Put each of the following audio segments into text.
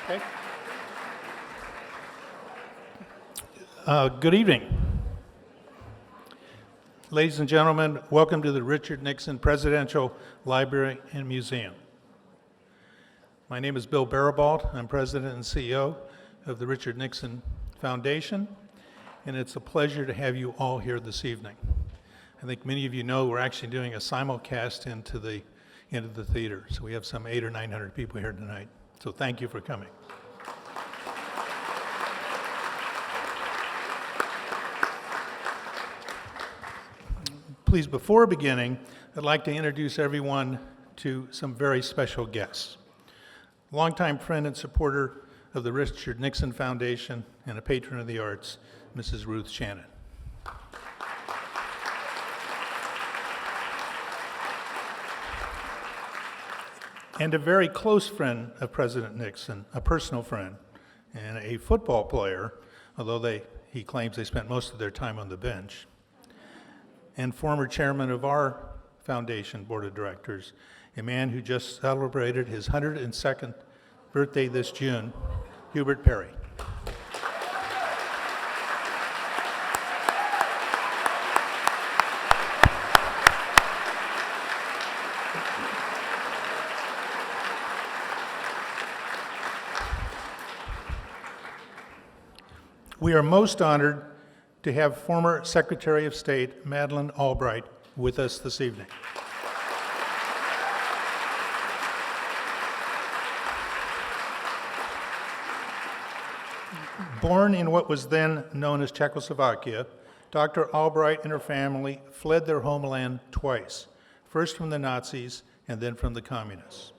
Okay. Good evening. Ladies and gentlemen, welcome to the Richard Nixon Presidential Library and Museum. My name is Bill Barabalt. I'm President and CEO of the Richard Nixon Foundation, and it's a pleasure to have you all here this evening. I think many of you know we're actually doing a simulcast into the theater, so we have some 800 or 900 people here tonight. So thank you for coming. Please, before beginning, I'd like to introduce everyone to some very special guests. Longtime friend and supporter of the Richard Nixon Foundation and a patron of the arts, Mrs. Ruth Shannon. And a very close friend of President Nixon, a personal friend, and a football player, although he claims they spent most of their time on the bench, and former chairman of our foundation board of directors, a man who just celebrated his 102nd birthday this June, Hubert Perry. We are most honored to have former Secretary of State Madeleine Albright with us this evening. Born in what was then known as Czechoslovakia, Dr. Albright and her family fled their homeland twice, first from the Nazis and then from the communists.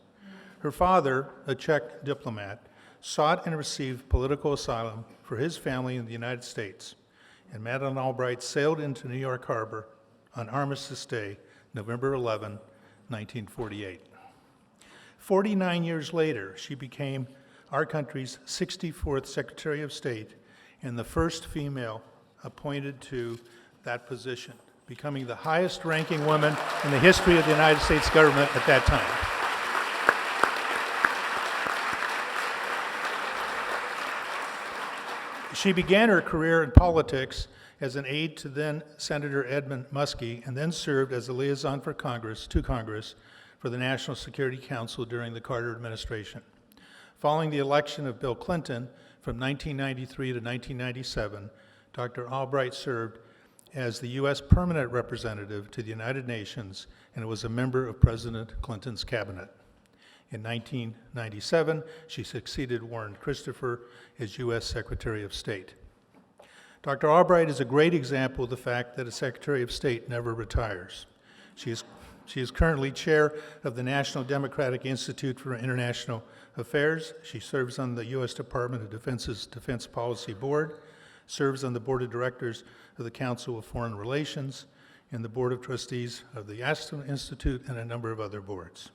Her father, a Czech diplomat, sought and received political asylum for his family in the United States, and Madeleine Albright sailed into New York Harbor on Armistice Day, November 11, 1948. 49 years later, she became our country's 64th Secretary of State and the first female appointed to that position, becoming the highest-ranking woman in the history of the United States government at that time. She began her career in politics as an aide to then Senator Edmund Muskie, and then served as a liaison for Congress for the National Security Council during the Carter administration. Following the election of Bill Clinton from 1993 to 1997, Dr. Albright served as the U.S. Permanent Representative to the United Nations and was a member of President Clinton's cabinet. In 1997, she succeeded Warren Christopher as U.S. Secretary of State. Dr. Albright is a great example of the fact that a Secretary of State never retires. She is currently chair of the National Democratic Institute for International Affairs. She serves on the U.S. Department of Defense's Defense Policy Board, serves on the Board of Directors of the Council of Foreign Relations, and the Board of Trustees of the Aston Institute, and a number of other boards.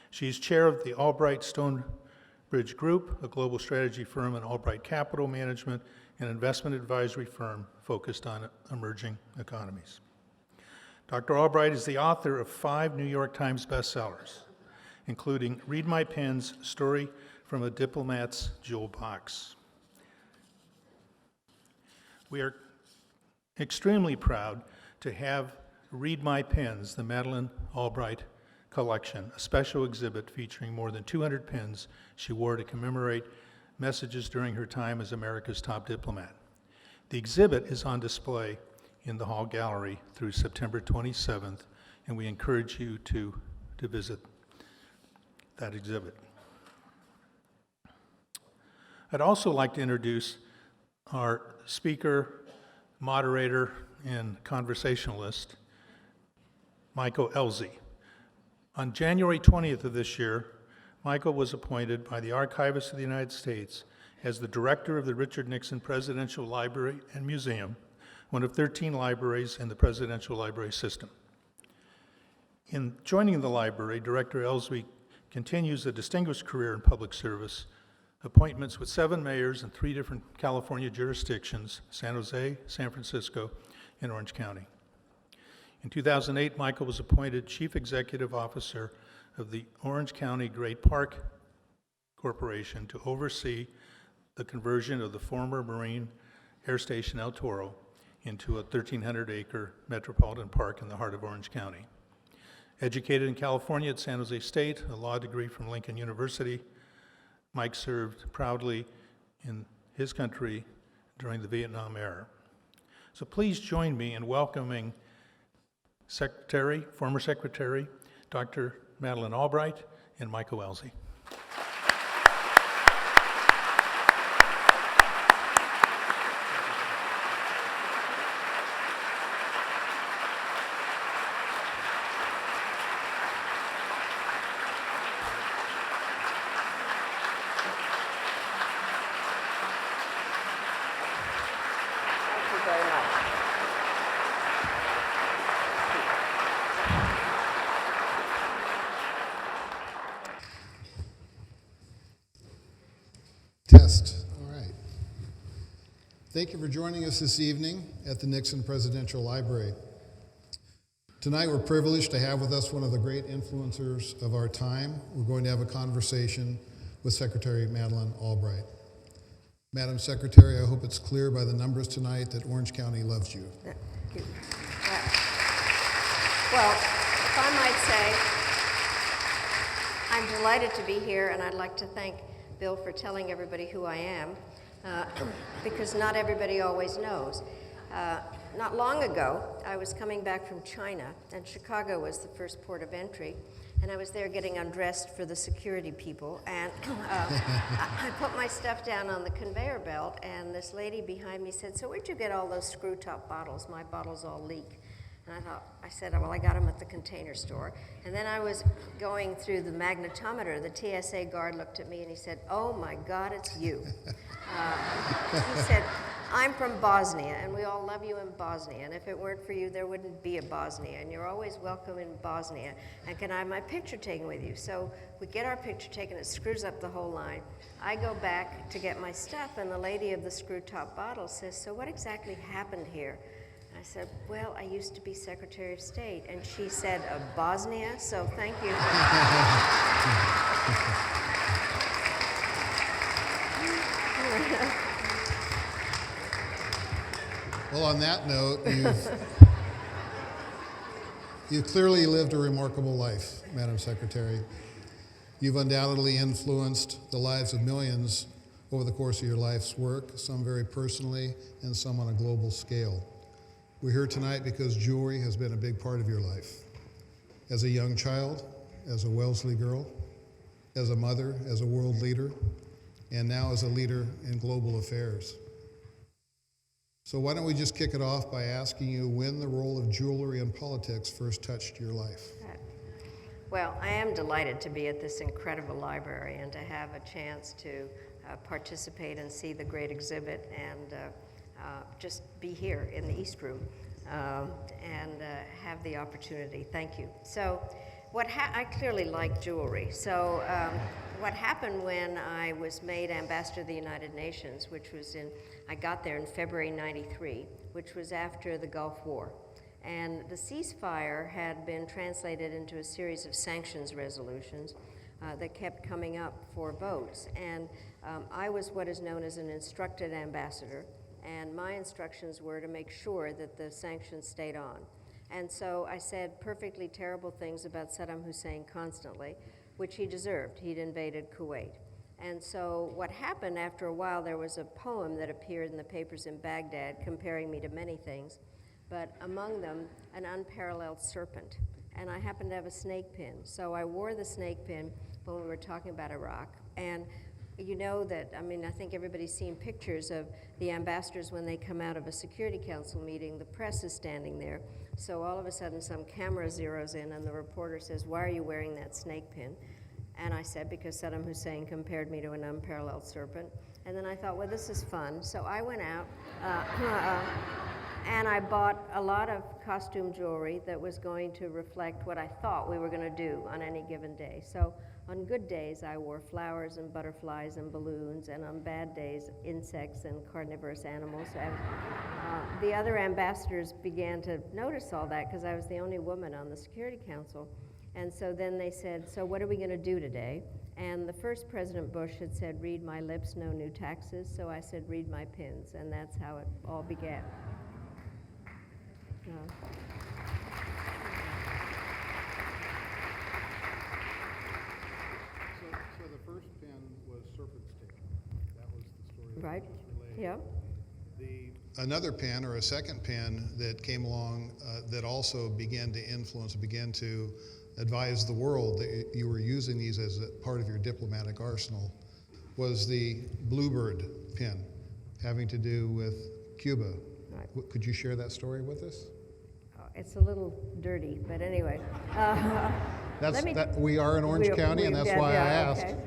She's chair of the Albright Stonebridge Group, a global strategy firm, and Albright Capital Management, an investment advisory firm focused on emerging economies. Dr. Albright is the author of 5 New York Times bestsellers, including Read My Pen's Story from a Diplomat's Jewel Box. We are extremely proud to have Read My Pens, the Madeleine Albright collection, a special exhibit featuring more than 200 pens she wore to commemorate messages during her time as America's top diplomat. The exhibit is on display in the Hall Gallery through September 27th, and we encourage you to visit that exhibit. I'd also like to introduce our speaker, moderator, and conversationalist, Michael Elzy. On January 20th of this year, Michael was appointed by the Archivist of the United States as the director of the Richard Nixon Presidential Library and Museum, one of 13 libraries in the Presidential Library System. In joining the library, Director Elzy continues a distinguished career in public service, appointments with 7 mayors in 3 different California jurisdictions, San Jose, San Francisco, and Orange County. In 2008, Michael was appointed Chief Executive Officer of the Orange County Great Park Corporation to oversee the conversion of the former Marine Air Station El Toro into a 1,300-acre metropolitan park in the heart of Orange County. Educated in California at San Jose State, a law degree from Lincoln University, Mike served proudly in his country during the Vietnam era. So please join me in welcoming former Secretary, Dr. Madeleine Albright and Michael Elsie. Test. All right. Thank you for joining us this evening at the Nixon Presidential Library. Tonight we're privileged to have with us one of the great influencers of our time. We're going to have a conversation with Secretary Madeleine Albright. Madam Secretary, I hope it's clear by the numbers tonight that Orange County loves you. Thank you. Well, if I might say, I'm delighted to be here, and I'd like to thank Bill for telling everybody who I am, because not everybody always knows. Not long ago, I was coming back from China, and Chicago was the first port of entry, and I was there getting undressed for the security people, and I put my stuff down on the conveyor belt, and this lady behind me said, "So where'd you get all those screw-top bottles? My bottles all leak." And I said, "Well, I got them at the Container Store." And then I was going through the magnetometer. The TSA guard looked at me and he said, "Oh my God, it's you." He said, "I'm from Bosnia, and we all love you in Bosnia. And if it weren't for you, there wouldn't be a Bosnia. And you're always welcome in Bosnia. And can I have my picture taken with you?" So we get our picture taken. It screws up the whole line. I go back to get my stuff, and the lady of the screw-top bottle says, "So what exactly happened here?" I said, "Well, I used to be Secretary of State." And she said, "Of Bosnia? So thank you." Well, on that note, you've clearly lived a remarkable life, Madam Secretary. You've undoubtedly influenced the lives of millions over the course of your life's work, some very personally and some on a global scale. We're here tonight because jewelry has been a big part of your life. As a young child, as a Wellesley girl, as a mother, as a world leader, and now as a leader in global affairs. So why don't we just kick it off by asking you when the role of jewelry in politics first touched your life? Well, I am delighted to be at this incredible library and to have a chance to participate and see the great exhibit and just be here in the East Room and have the opportunity. Thank you. So I clearly like jewelry. So what happened when I was made Ambassador of the United Nations, I got there in February '93, which was after the Gulf War. And the ceasefire had been translated into a series of sanctions resolutions that kept coming up for votes. And I was what is known as an instructed ambassador, and my instructions were to make sure that the sanctions stayed on. And so I said perfectly terrible things about Saddam Hussein constantly, which he deserved. He'd invaded Kuwait. And so what happened after a while, there was a poem that appeared in the papers in Baghdad comparing me to many things, but among them, an unparalleled serpent. And I happened to have a snake pin. So I wore the snake pin when we were talking about Iraq. And you know that, I think everybody's seen pictures of the ambassadors when they come out of a Security Council meeting, the press is standing there. So all of a sudden some camera zeroes in and the reporter says, "Why are you wearing that snake pin?" And I said, "Because Saddam Hussein compared me to an unparalleled serpent." And then I thought, well, this is fun. So I went out and I bought a lot of costume jewelry that was going to reflect what I thought we were going to do on any given day. So on good days, I wore flowers and butterflies and balloons, and on bad days, insects and carnivorous animals. And the other ambassadors began to notice all that because I was the only woman on the Security Council. And so then they said, so what are we going to do today? And the first President Bush had said, read my lips, no new taxes. So I said, read my pins. And that's how it all began. So the first pin was Serpent's Tail. That was the story that Right? was just Yeah. relayed. Another pen, or a second pen, that came along that also began to influence, began to advise the world that you were using these as a part of your diplomatic arsenal, was the Bluebird pen, having to do with Cuba. Right. Could you share that story with us? It's a little dirty, but anyway. Let me- We are in Orange County, and that's why I asked. Okay.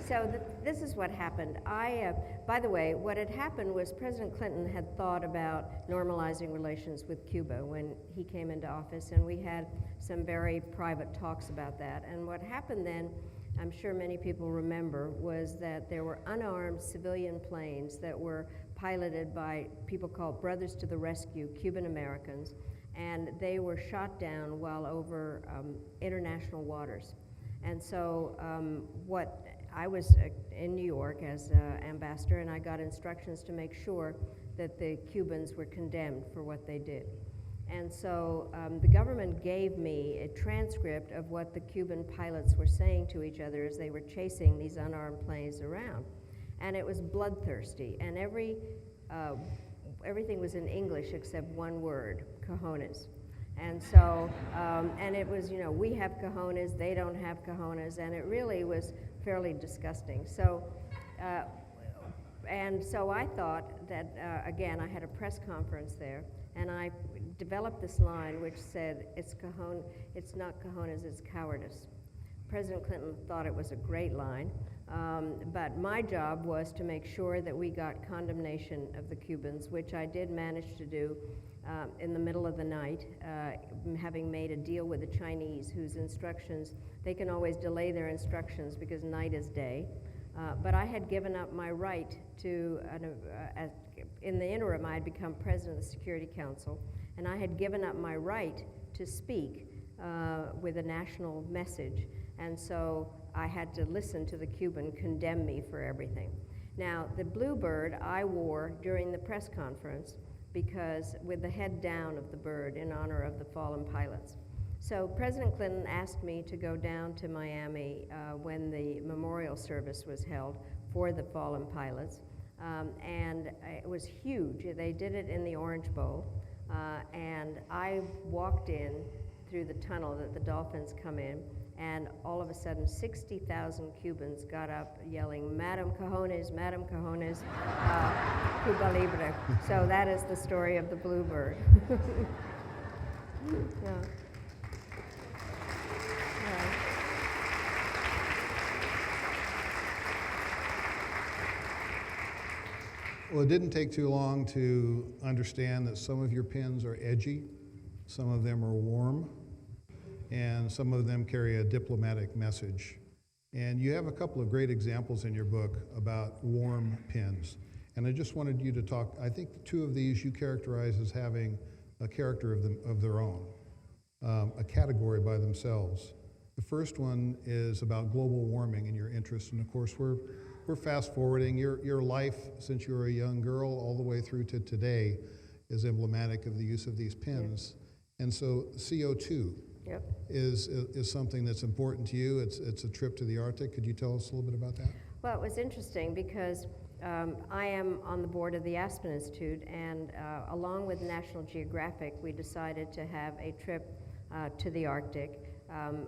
So this is what happened. By the way, what had happened was President Clinton had thought about normalizing relations with Cuba when he came into office, and we had some very private talks about that. And what happened then, I'm sure many people remember, was that there were unarmed civilian planes that were piloted by people called Brothers to the Rescue, Cuban Americans, and they were shot down while over international waters. And so I was in New York as ambassador, and I got instructions to make sure that the Cubans were condemned for what they did. And so the government gave me a transcript of what the Cuban pilots were saying to each other as they were chasing these unarmed planes around. And it was bloodthirsty, and everything was in English except one word, cojones. And so, and it was, we have cojones, they don't have cojones, and it really was fairly disgusting. So, and so I thought that, again, I had a press conference there, and I developed this line which said, it's not cojones, it's cowardice. President Clinton thought it was a great line, but my job was to make sure that we got condemnation of the Cubans, which I did manage to do in the middle of the night, having made a deal with the Chinese, whose instructions, they can always delay their instructions because night is day. But I had given up my right to, in the interim, I had become president of the Security Council, and I had given up my right to speak with a national message. And so I had to listen to the Cuban condemn me for everything. Now, the Bluebird I wore during the press conference because with the head down of the bird in honor of the fallen pilots. So President Clinton asked me to go down to Miami when the memorial service was held for the fallen pilots, and it was huge. They did it in the Orange Bowl, and I walked in through the tunnel that the dolphins come in, and all of a sudden 60,000 Cubans got up yelling, Madam Cojones, Madam Cojones, Cuba Libre. So that is the story of the Bluebird. Yeah. Well, it didn't take too long to understand that some of your pins are edgy, some of them are warm, and some of them carry a diplomatic message. And you have a couple of great examples in your book about warm pins. And I just wanted you to talk, I think two of these you characterize as having a character of their own, a category by themselves. The first one is about global warming and your interest, and of course we're fast forwarding. Your life since you were a young girl all the way through to today is emblematic of the use of these pins. Yep. And so CO2 yep. is something that's important to you. It's a trip to the Arctic. Could you tell us a little bit about that? Well, it was interesting because I am on the board of the Aspen Institute, and along with National Geographic, we decided to have a trip to the Arctic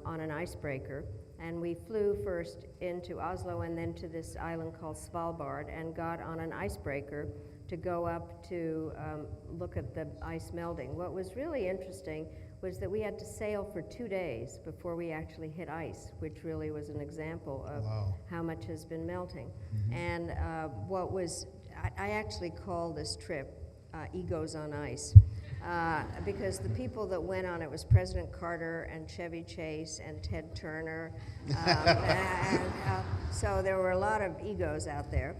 on an icebreaker. And we flew first into Oslo and then to this island called Svalbard and got on an icebreaker to go up to look at the ice melting. What was really interesting was that we had to sail for 2 days before we actually hit ice, which really was an example of wow. how much has been melting. Mm-hmm. And I actually call this trip Egos on Ice. because the people that went on it was President Carter and Chevy Chase and Ted Turner. So there were a lot of egos out there.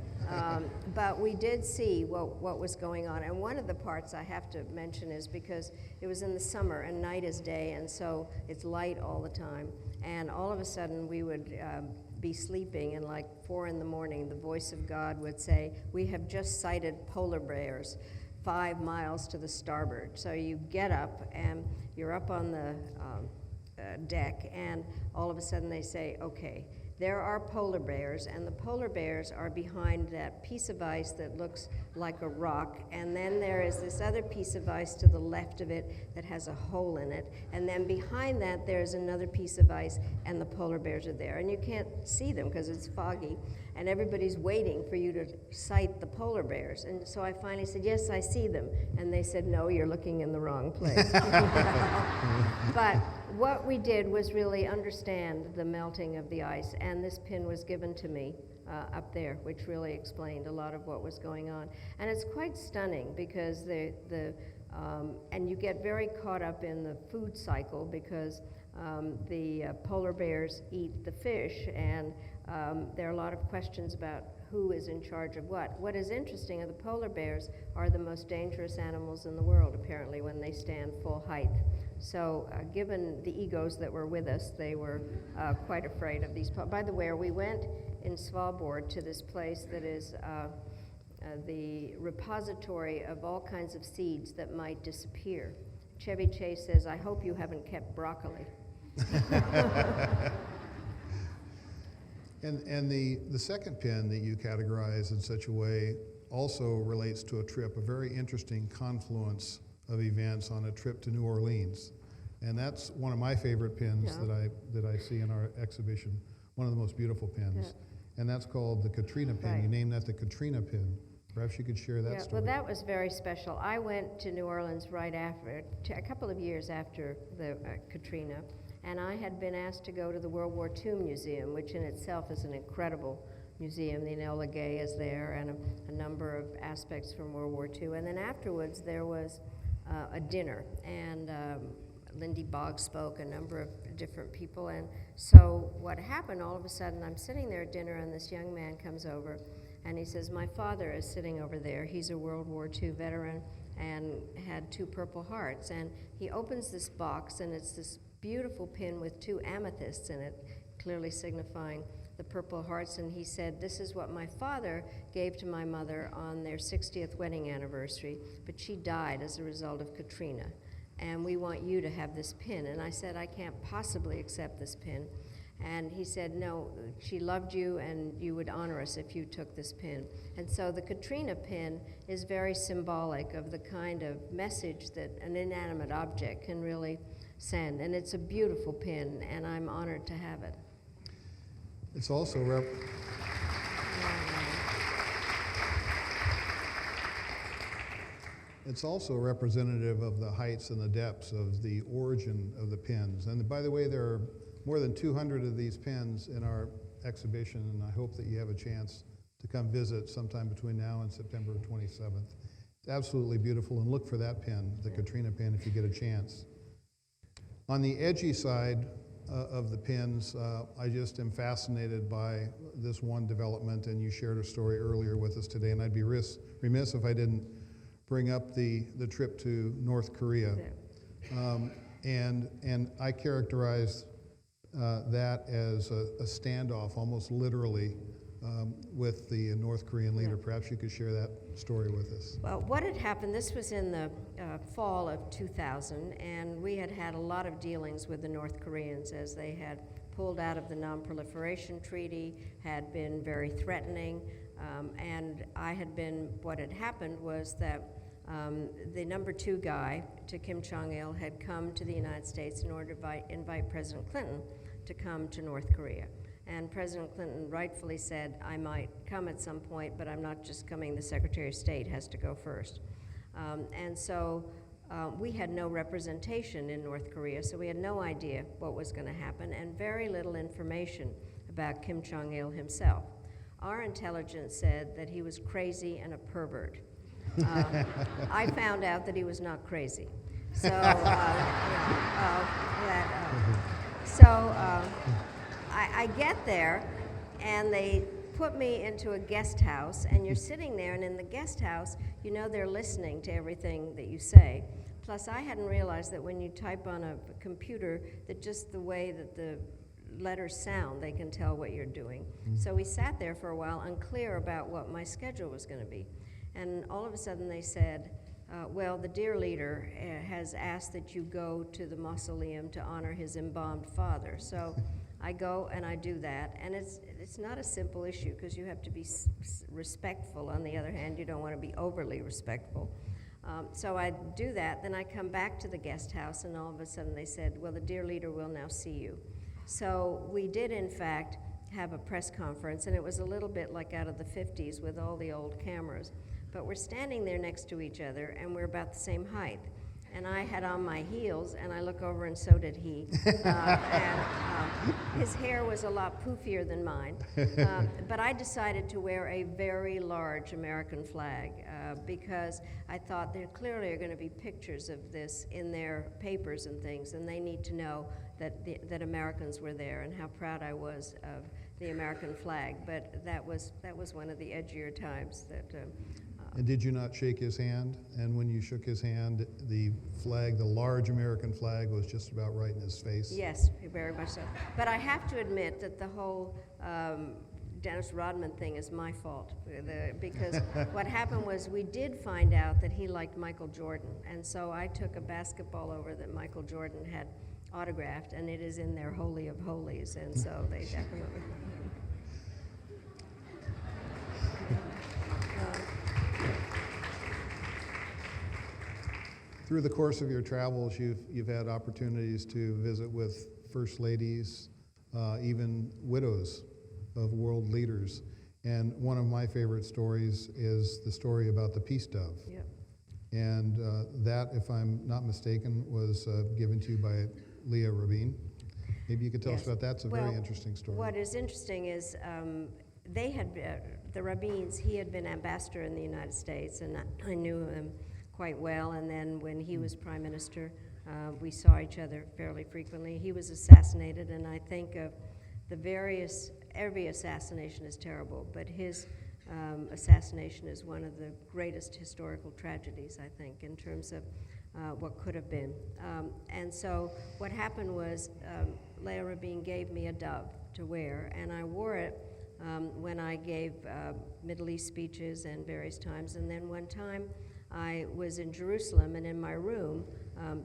But we did see what was going on. And one of the parts I have to mention is because it was in the summer and night is day, and so it's light all the time. And all of a sudden we would be sleeping, and like 4 in the morning, the voice of God would say, "We have just sighted polar bears 5 miles to the starboard." So you get up and you're up on the deck, and all of a sudden they say, "Okay, there are polar bears, and the polar bears are behind that piece of ice that looks like a rock, and then there is this other piece of ice to the left of it that has a hole in it, and then behind that there's another piece of ice, and the polar bears are there." And you can't see them because it's foggy, and everybody's waiting for you to sight the polar bears. And so I finally said, "Yes, I see them." And they said, "No, you're looking in the wrong place." But what we did was really understand the melting of the ice, and this pin was given to me up there, which really explained a lot of what was going on. And it's quite stunning because and you get very caught up in the food cycle because the polar bears eat the fish, and there are a lot of questions about who is in charge of what. What is interesting is the polar bears are the most dangerous animals in the world, apparently, when they stand full height. So given the egos that were with us, they were quite afraid of these. By the way, we went in Svalbard to this place that is the repository of all kinds of seeds that might disappear. Chevy Chase says, "I hope you haven't kept broccoli." And the second pin that you categorize in such a way also relates to a trip, a very interesting confluence of events on a trip to New Orleans. And that's one of my favorite pins that I see in our exhibition, one of the most beautiful pins. Yeah. And that's called the Katrina pin. Right. You named that the Katrina pin. Perhaps you could share that story. Well, that was very special. I went to New Orleans right after, a couple of years after the Katrina, and I had been asked to go to the World War II Museum, which in itself is an incredible museum. The Enola Gay is there, and a number of aspects from World War II. And then afterwards, there was a dinner, and Lindy Boggs spoke, a number of different people. And so what happened, all of a sudden, I'm sitting there at dinner, and this young man comes over, and he says, "My father is sitting over there. He's a World War II veteran and had 2 Purple Hearts." And he opens this box, and it's this beautiful pin with 2 amethysts in it, clearly signifying the Purple Hearts. And he said, "This is what my father gave to my mother on their 60th wedding anniversary, but she died as a result of Katrina. And we want you to have this pin." And I said, "I can't possibly accept this pin." And he said, "No, she loved you, and you would honor us if you took this pin." And so the Katrina pin is very symbolic of the kind of message that an inanimate object can really send. And it's a beautiful pin, and I'm honored to have it. It's also It's also representative of the heights and the depths of the origin of the pins. And by the way, there are more than 200 of these pins in our exhibition, and I hope that you have a chance to come visit sometime between now and September 27th. It's absolutely beautiful, and look for that pin, the Katrina pin, if you get a chance. On the edgy side of the pins, I just am fascinated by this one development, and you shared a story earlier with us today, and I'd be remiss if I didn't bring up the trip to North Korea. And I characterized that as a standoff, almost literally, with the North Korean leader. Perhaps you could share that story with us. Well, what had happened, this was in the fall of 2000, and we had had a lot of dealings with the North Koreans as they had pulled out of the Non-Proliferation Treaty, had been very threatening, and what had happened was that the number 2 guy to Kim Jong-il had come to the United States in order to invite President Clinton to come to North Korea. And President Clinton rightfully said, "I might come at some point, but I'm not just coming. The Secretary of State has to go first." And so we had no representation in North Korea, so we had no idea what was going to happen, and very little information about Kim Jong-il himself. Our intelligence said that he was crazy and a pervert. I found out that he was not crazy. So, I get there, and they put me into a guest house, and you're sitting there, and in the guest house, you know they're listening to everything that you say. Plus, I hadn't realized that when you type on a computer, that just the way that the letters sound, they can tell what you're doing. So we sat there for a while, unclear about what my schedule was going to be. And all of a sudden they said, well, the dear leader has asked that you go to the mausoleum to honor his embalmed father. So I go and I do that, and it's not a simple issue because you have to be respectful. On the other hand, you don't want to be overly respectful. So I do that, then I come back to the guest house, and all of a sudden they said, well, the dear leader will now see you. So we did, in fact, have a press conference, and it was a little bit like out of the 50s with all the old cameras. But we're standing there next to each other, and we're about the same height. And I had on my heels, and I look over, and so did he. His hair was a lot poofier than mine. But I decided to wear a very large American flag because I thought there clearly are going to be pictures of this in their papers and things, and they need to know that Americans were there and how proud I was of the American flag. But that was one of the edgier times that. And did you not shake his hand? And when you shook his hand, the flag, the large American flag, was just about right in his face? Yes, very much so. But I have to admit that the whole Dennis Rodman thing is my fault. Because what happened was we did find out that he liked Michael Jordan. And so I took a basketball over that Michael Jordan had autographed, and it is in their Holy of Holies. And so they definitely... Through the course of your travels, you've had opportunities to visit with first ladies, even widows of world leaders. And one of my favorite stories is the story about the Peace Dove. Yep. And that, if I'm not mistaken, was given to you by Leah Rabin. Maybe you could tell us about that. It's a very interesting story. What is interesting is they had, the Rabins, he had been ambassador in the United States, and I knew him quite well, and then when he was prime minister, we saw each other fairly frequently. He was assassinated, and I think of every assassination is terrible, but his assassination is one of the greatest historical tragedies, I think, in terms of what could have been. And so what happened was Leah Rabin gave me a dove to wear, and I wore it when I gave Middle East speeches and various times, and then one time I was in Jerusalem, and in my room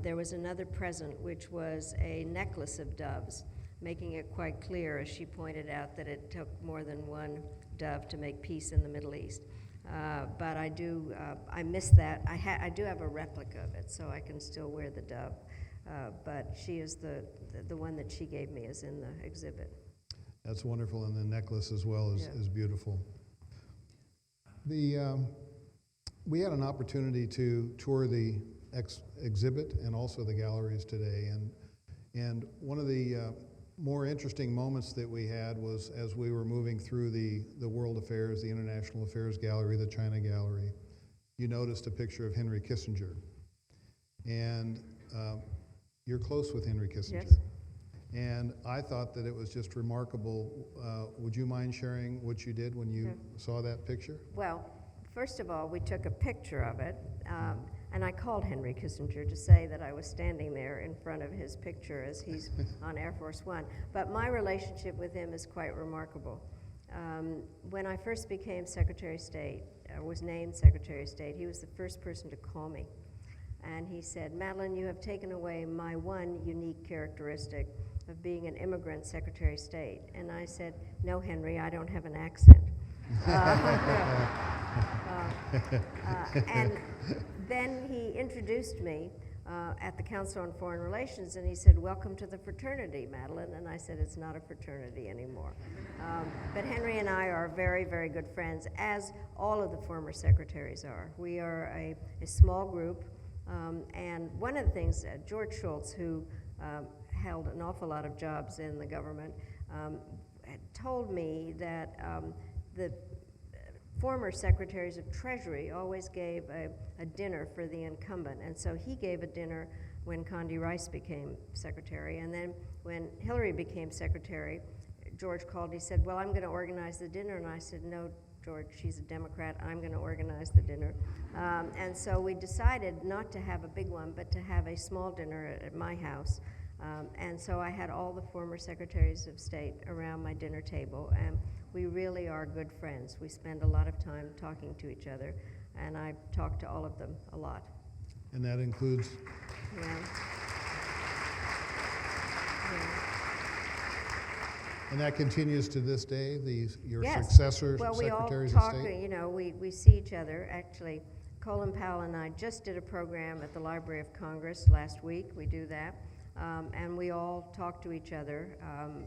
there was another present, which was a necklace of doves, making it quite clear, as she pointed out, that it took more than one dove to make peace in the Middle East. But I miss that. I do have a replica of it, so I can still wear the dove. But she is the one that she gave me is in the exhibit. That's wonderful, and the necklace as well is beautiful. We had an opportunity to tour the exhibit and also the galleries today, and one of the more interesting moments that we had was as we were moving through the World Affairs, the International Affairs Gallery, the China Gallery, you noticed a picture of Henry Kissinger. And you're close with Henry Kissinger. Yes. And I thought that it was just remarkable. Would you mind sharing what you did when you saw that picture? Well, first of all, we took a picture of it, and I called Henry Kissinger to say that I was standing there in front of his picture as he's on Air Force One. But my relationship with him is quite remarkable. When I first became Secretary of State, was named Secretary of State, he was the first person to call me. And he said, Madeleine, you have taken away my one unique characteristic of being an immigrant Secretary of State. And I said, no, Henry, I don't have an accent. And then he introduced me at the Council on Foreign Relations, and he said, welcome to the fraternity, Madeleine. And I said, it's not a fraternity anymore. But Henry and I are very, very good friends, as all of the former secretaries are. We are a small group, and one of the things, George Shultz, who held an awful lot of jobs in the government, had told me that former secretaries of Treasury always gave a dinner for the incumbent, and so he gave a dinner when Condi Rice became secretary, and then when Hillary became secretary, George called, he said, well, I'm going to organize the dinner, and I said, no, George, she's a Democrat, I'm going to organize the dinner. And so we decided not to have a big one, but to have a small dinner at my house. And so I had all the former secretaries of state around my dinner table, and we really are good friends. We spend a lot of time talking to each other, and I talk to all of them a lot. And that includes, Yeah. Yeah. and that continues to this day, your Yes. successor Well, we all secretaries talk, of state? you know, we see each other. Actually, Colin Powell and I just did a program at the Library of Congress last week. We do that. And we all talk to each other.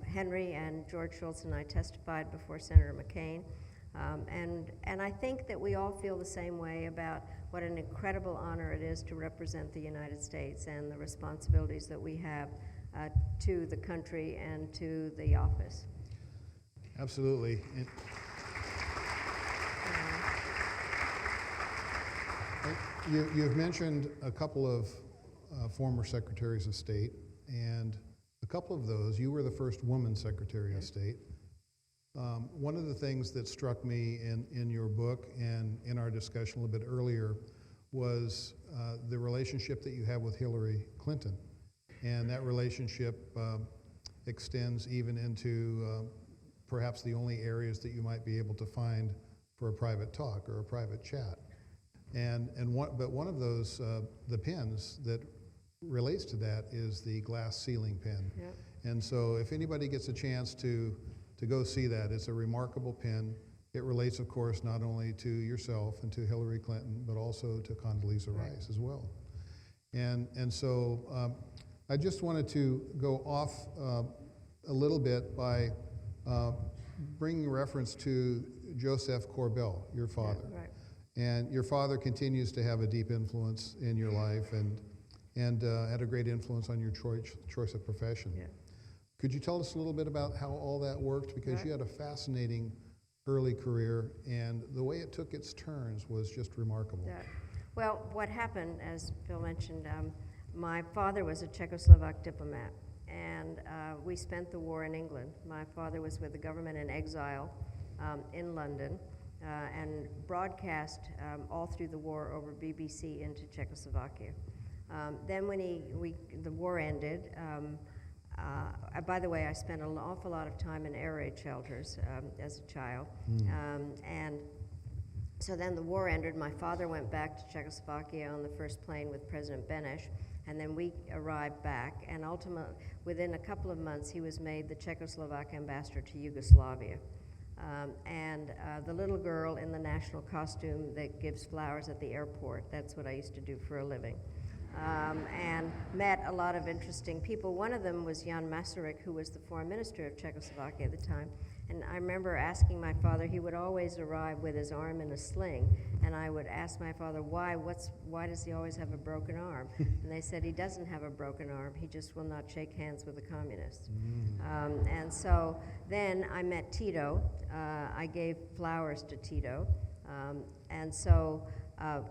Henry and George Shultz and I testified before Senator McCain. And I think that we all feel the same way about what an incredible honor it is to represent the United States and the responsibilities that we have to the country and to the office. Absolutely. You've mentioned a couple of former secretaries of state, and a couple of those, you were the first woman secretary of state. One of the things that struck me in your book and in our discussion a little bit earlier was the relationship that you have with Hillary Clinton. And that relationship extends even into perhaps the only areas that you might be able to find for a private talk or a private chat. But one of those, the pens that relates to that is the glass ceiling pen. Yep. And so if anybody gets a chance to go see that, it's a remarkable pen. It relates, of course, not only to yourself and to Hillary Clinton, but also to Condoleezza Rice as well. And so I just wanted to go off a little bit by bringing reference to Joseph Corbell, your father. Yeah, right. And your father continues to have a deep influence in your life and had a great influence on your choice of profession. Yeah. Could you tell us a little bit about how all that worked? Because Right. you had a fascinating early career, and the way it took its turns was just remarkable. Yeah. Well, what happened, as Phil mentioned, my father was a Czechoslovak diplomat, and we spent the war in England. My father was with the government in exile in London and broadcast all through the war over BBC into Czechoslovakia. Then when the war ended, by the way, I spent an awful lot of time in air raid shelters as a child. And so then the war ended. My father went back to Czechoslovakia on the first plane with President Beneš, and then we arrived back. And ultimately, within a couple of months, he was made the Czechoslovak ambassador to Yugoslavia. The little girl in the national costume that gives flowers at the airport, that's what I used to do for a living. And met a lot of interesting people. One of them was Jan Masaryk, who was the foreign minister of Czechoslovakia at the time. And I remember asking my father, he would always arrive with his arm in a sling, and I would ask my father, why does he always have a broken arm? And they said he doesn't have a broken arm, he just will not shake hands with the communists. And so then I met Tito. I gave flowers to Tito. And so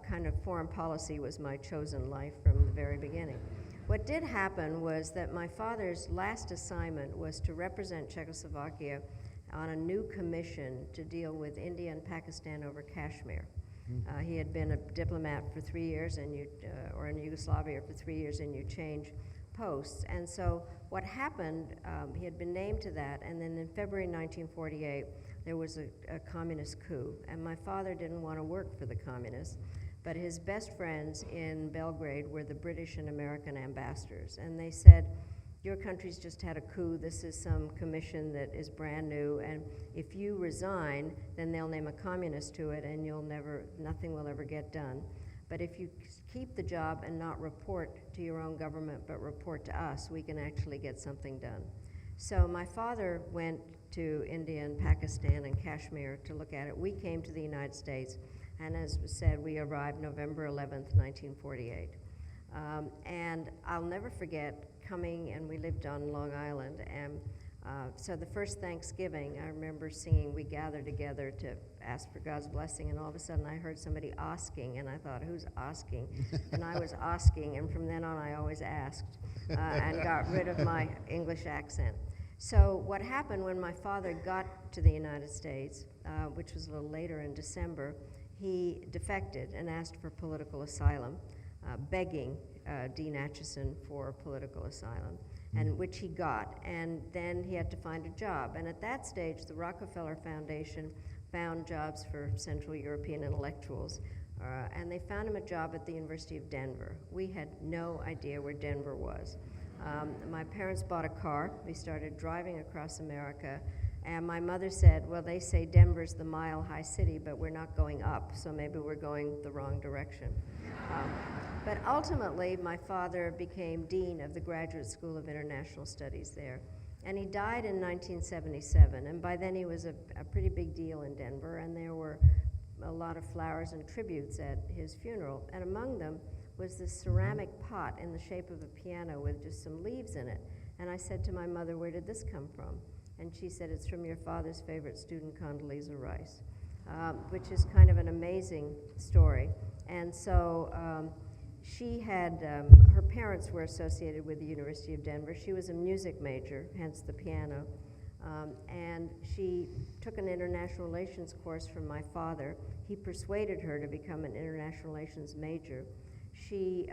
kind of foreign policy was my chosen life from the very beginning. What did happen was that my father's last assignment was to represent Czechoslovakia on a new commission to deal with India and Pakistan over Kashmir. He had been a diplomat for 3 years, or in Yugoslavia for 3 years, and you change posts. And so what happened, he had been named to that, and then in February 1948, there was a communist coup, and my father didn't want to work for the communists, but his best friends in Belgrade were the British and American ambassadors, and they said, your country's just had a coup, this is some commission that is brand new, and if you resign, then they'll name a communist to it, and nothing will ever get done. But if you keep the job and not report to your own government, but report to us, we can actually get something done. So my father went to India and Pakistan and Kashmir to look at it. We came to the United States, and as was said, we arrived November 11th, 1948. And I'll never forget coming, and we lived on Long Island, and So the first Thanksgiving, I remember singing, we gather together to ask for God's blessing, and all of a sudden I heard somebody asking, and I thought, who's asking? And I was asking, and from then on I always asked, and got rid of my English accent. So what happened when my father got to the United States, which was a little later in December, he defected and asked for political asylum, begging Dean Acheson for political asylum, and which he got. And then he had to find a job. And at that stage, the Rockefeller Foundation found jobs for Central European intellectuals, and they found him a job at the University of Denver. We had no idea where Denver was. My parents bought a car. We started driving across America. And my mother said, well, they say Denver's the mile-high city, but we're not going up, so maybe we're going the wrong direction. But ultimately, my father became dean of the Graduate School of International Studies there. And he died in 1977, and by then he was a pretty big deal in Denver, and there were a lot of flowers and tributes at his funeral. And among them was this ceramic pot in the shape of a piano with just some leaves in it. And I said to my mother, where did this come from? And she said, it's from your father's favorite student, Condoleezza Rice, which is kind of an amazing story. And so she had, her parents were associated with the University of Denver. She was a music major, hence the piano. And she took an international relations course from my father. He persuaded her to become an international relations major. She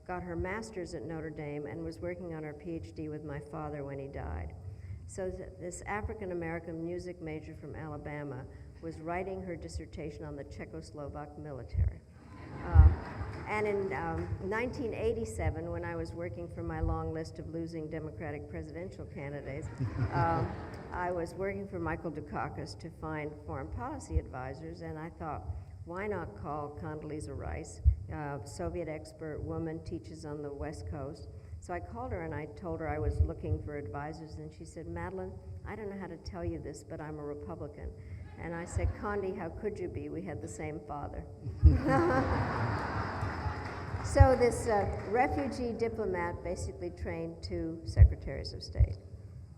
got her master's at Notre Dame and was working on her PhD with my father when he died. So this African-American music major from Alabama was writing her dissertation on the Czechoslovak military. And in 1987, when I was working for my long list of losing Democratic presidential candidates, I was working for Michael Dukakis to find foreign policy advisors, and I thought, why not call Condoleezza Rice, Soviet expert woman, teaches on the West Coast. So I called her and I told her I was looking for advisors, and she said, Madeline, I don't know how to tell you this, but I'm a Republican. And I said, Condi, how could you be? We had the same father. So this refugee diplomat basically trained 2 secretaries of state.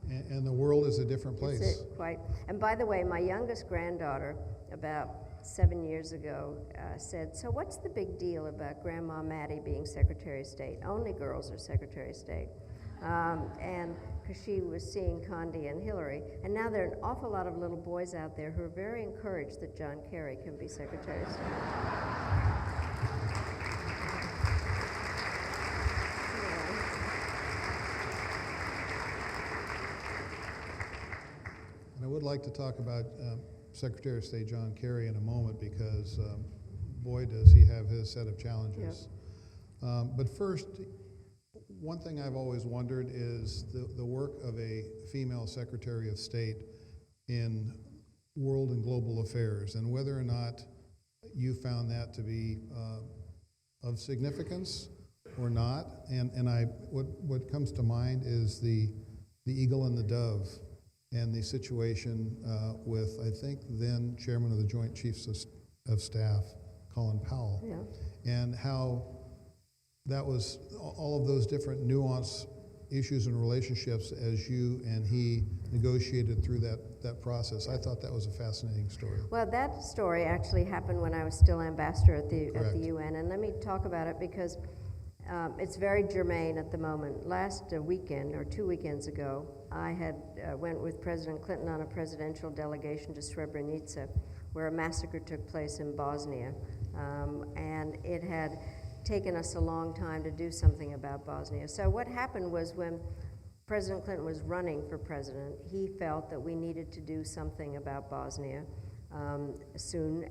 And the world is a different place. It's quite. And by the way, my youngest granddaughter, about 7 years ago, said, so what's the big deal about Grandma Maddie being Secretary of State? Only girls are Secretary of State. And because she was seeing Condi and Hillary. And now there are an awful lot of little boys out there who are very encouraged that John Kerry can be Secretary of State. And I would like to talk about Secretary of State John Kerry in a moment, because boy, does he have his set of challenges. Yep. But first, one thing I've always wondered is the work of a female Secretary of State in world and global affairs, and whether or not you found that to be of significance or not. And what comes to mind is the eagle and the dove, and the situation with, I think, then Chairman of the Joint Chiefs of Staff, Colin Powell, yeah. And how that was all of those different nuanced issues and relationships as you and he negotiated through that process. I thought that was a fascinating story. Well, that story actually happened when I was still ambassador at the UN, and let me talk about it because it's very germane at the moment. Last weekend, or 2 weekends ago, I had went with President Clinton on a presidential delegation to Srebrenica, where a massacre took place in Bosnia. And it had taken us a long time to do something about Bosnia. So what happened was when President Clinton was running for president, he felt that we needed to do something about Bosnia soon.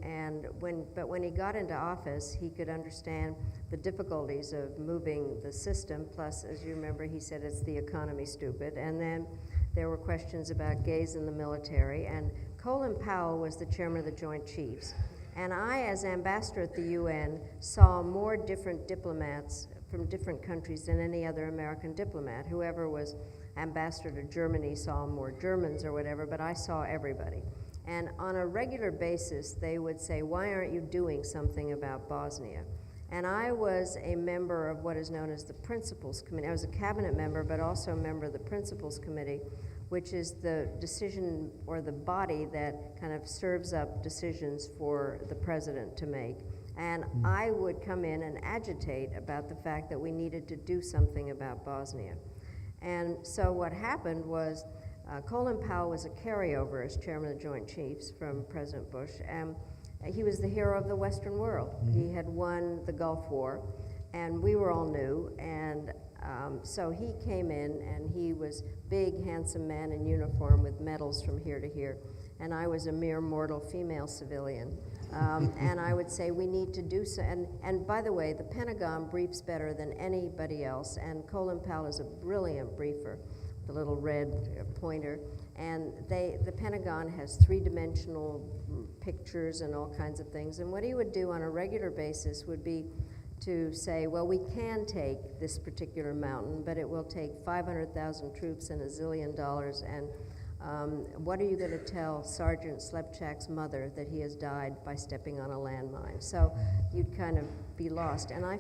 But when he got into office, he could understand the difficulties of moving the system. Plus, as you remember, he said it's the economy, stupid. And then there were questions about gays in the military. And Colin Powell was the chairman of the Joint Chiefs. And I, as ambassador at the UN, saw more different diplomats from different countries than any other American diplomat. Whoever was ambassador to Germany saw more Germans or whatever, but I saw everybody. And on a regular basis, they would say, why aren't you doing something about Bosnia? And I was a member of what is known as the Principals Committee. I was a cabinet member, but also a member of the Principals Committee, which is the decision or the body that kind of serves up decisions for the president to make. And I would come in and agitate about the fact that we needed to do something about Bosnia. And so what happened was Colin Powell was a carryover as chairman of the Joint Chiefs from President Bush, and he was the hero of the Western world. He had won the Gulf War, and we were all new, and so he came in, and he was big, handsome man in uniform with medals from here to here, and I was a mere mortal female civilian. And I would say we need to do so, and by the way, the Pentagon briefs better than anybody else, and Colin Powell is a brilliant briefer, the little red pointer, and the Pentagon has three-dimensional pictures and all kinds of things, and what he would do on a regular basis would be to say, well, we can take this particular mountain, but it will take 500,000 troops and $1 zillion, and what are you going to tell Sergeant Slepchak's mother that he has died by stepping on a landmine? So you'd kind of be lost. And I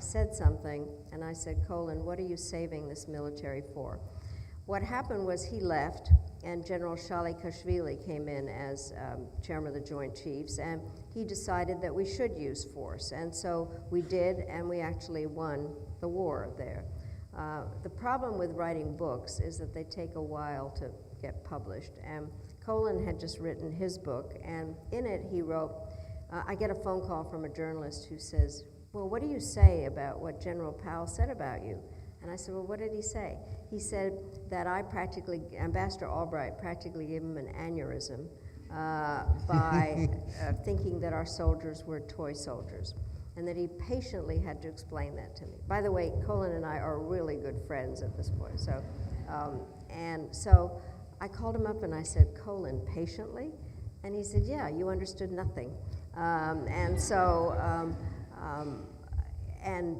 said something, and I said, Colin, what are you saving this military for? What happened was he left, and General Shalikashvili came in as chairman of the Joint Chiefs, and he decided that we should use force. And so we did, and we actually won the war there. The problem with writing books is that they take a while to get published. And Colin had just written his book, and in it he wrote, I get a phone call from a journalist who says, well, what do you say about what General Powell said about you? And I said, well, what did he say? He said that Ambassador Albright practically gave him an aneurysm by thinking that our soldiers were toy soldiers, and that he patiently had to explain that to me. By the way, Colin and I are really good friends at this point. So, and so I called him up and I said, Colin, patiently? And he said, yeah, you understood nothing. And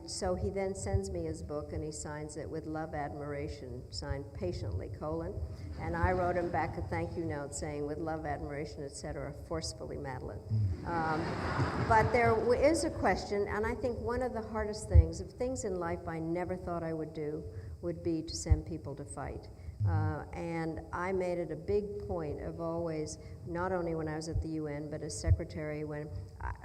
so he then sends me his book, and he signs it with love, admiration, signed patiently, Colin. And I wrote him back a thank you note saying, with love, admiration, etc., forcefully, Madeline. But there is a question, and I think one of the hardest things in life I never thought I would do would be to send people to fight. And I made it a big point of always, not only when I was at the UN, but as secretary when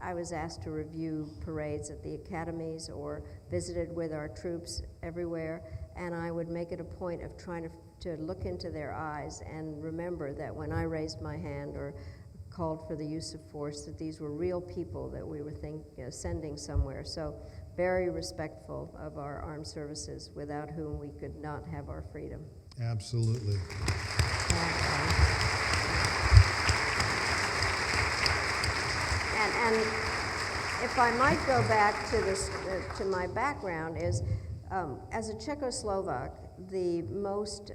I was asked to review parades at the academies or visited with our troops everywhere, and I would make it a point of trying to look into their eyes and remember that when I raised my hand or called for the use of force, that these were real people that we were sending somewhere. So very respectful of our armed services, without whom we could not have our freedom. Absolutely. And if I might go back to this, to my background, is as a Czechoslovak, the most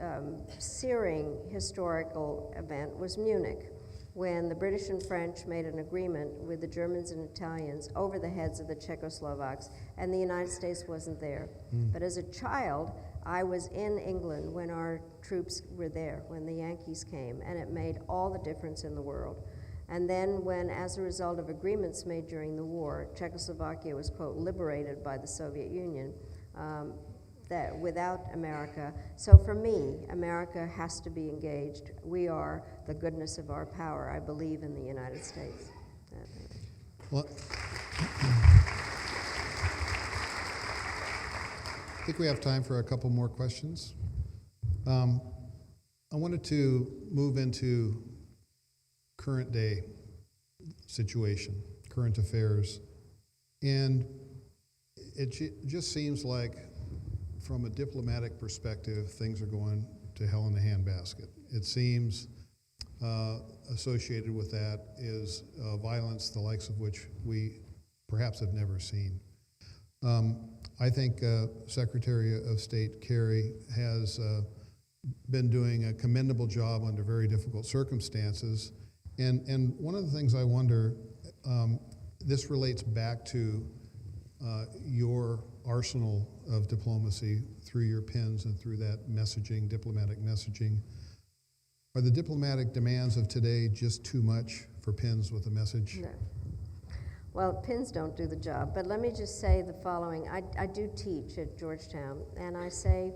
searing historical event was Munich, when the British and French made an agreement with the Germans and Italians over the heads of the Czechoslovaks, and the United States wasn't there. But as a child, I was in England when our troops were there, when the Yankees came, and it made all the difference in the world. And then when, as a result of agreements made during the war, Czechoslovakia was, quote, liberated by the Soviet Union, that without America. So for me, America has to be engaged. We are the goodness of our power. I believe in the United States. Well, I think we have time for a couple more questions. I wanted to move into current day situation, current affairs. And it just seems like, from a diplomatic perspective, things are going to hell in a handbasket. It seems associated with that is violence, the likes of which we perhaps have never seen. I think Secretary of State Kerry has been doing a commendable job under very difficult circumstances. And one of the things I wonder, this relates back to your arsenal of diplomacy through your pens and through that messaging, diplomatic messaging. Are the diplomatic demands of today just too much for pens with a message? No. Well, pins don't do the job, but let me just say the following. I do teach at Georgetown, and I say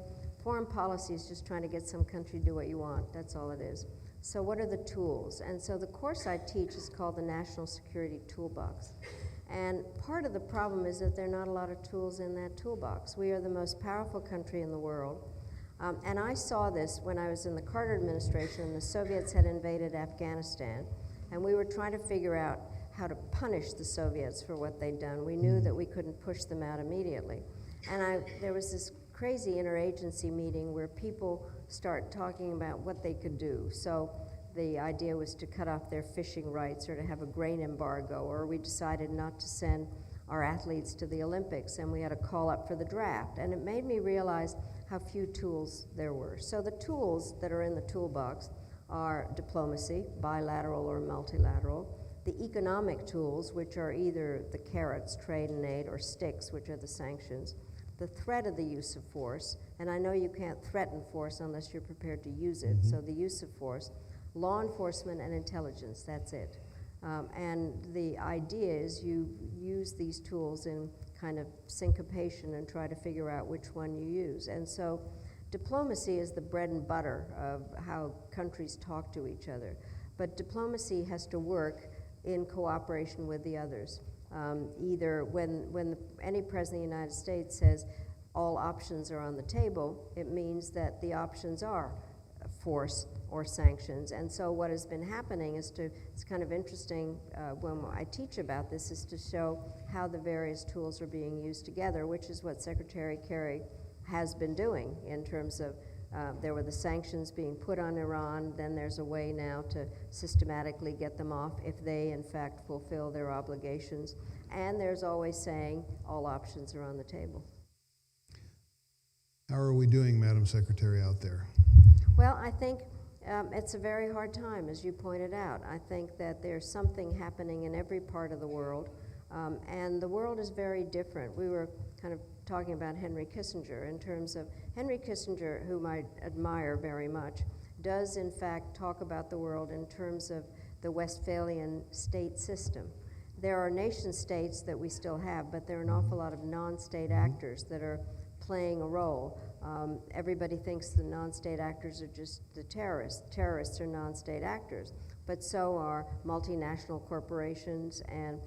Foreign policy is just trying to get some country to do what you want. That's all it is. So what are the tools? And so the course I teach is called the National Security Toolbox. And part of the problem is that there are not a lot of tools in that toolbox. We are the most powerful country in the world. And I saw this when I was in the Carter administration and the Soviets had invaded Afghanistan. And we were trying to figure out how to punish the Soviets for what they'd done. We knew that we couldn't push them out immediately. And there was this crazy interagency meeting where people start talking about what they could do. So the idea was to cut off their fishing rights or to have a grain embargo, or we decided not to send our athletes to the Olympics, and we had a call up for the draft. And it made me realize how few tools there were. So the tools that are in the toolbox are diplomacy, bilateral or multilateral, the economic tools, which are either the carrots, trade and aid, or sticks, which are the sanctions, the threat of the use of force, and I know you can't threaten force unless you're prepared to use it, so the use of force, law enforcement and intelligence, that's it. And the idea is you use these tools in kind of syncopation and try to figure out which one you use. And so diplomacy is the bread and butter of how countries talk to each other. But diplomacy has to work in cooperation with the others. Either when any president of the United States says all options are on the table, it means that the options are force or sanctions. And so what has been happening is it's kind of interesting when I teach about this, is to show how the various tools are being used together, which is what Secretary Kerry has been doing in terms of there were the sanctions being put on Iran, then there's a way now to systematically get them off if they in fact fulfill their obligations. And there's always saying all options are on the table. How are we doing, Madam Secretary, out there? Well, I think it's a very hard time, as you pointed out. I think that there's something happening in every part of the world, and the world is very different. We were kind of talking about Henry Kissinger in terms of Henry Kissinger, whom I admire very much, does in fact talk about the world in terms of the Westphalian state system. There are nation states that we still have, but there are an awful lot of non-state actors that are playing a role. Everybody thinks the non-state actors are just the terrorists. Terrorists are non-state actors, but so are multinational corporations and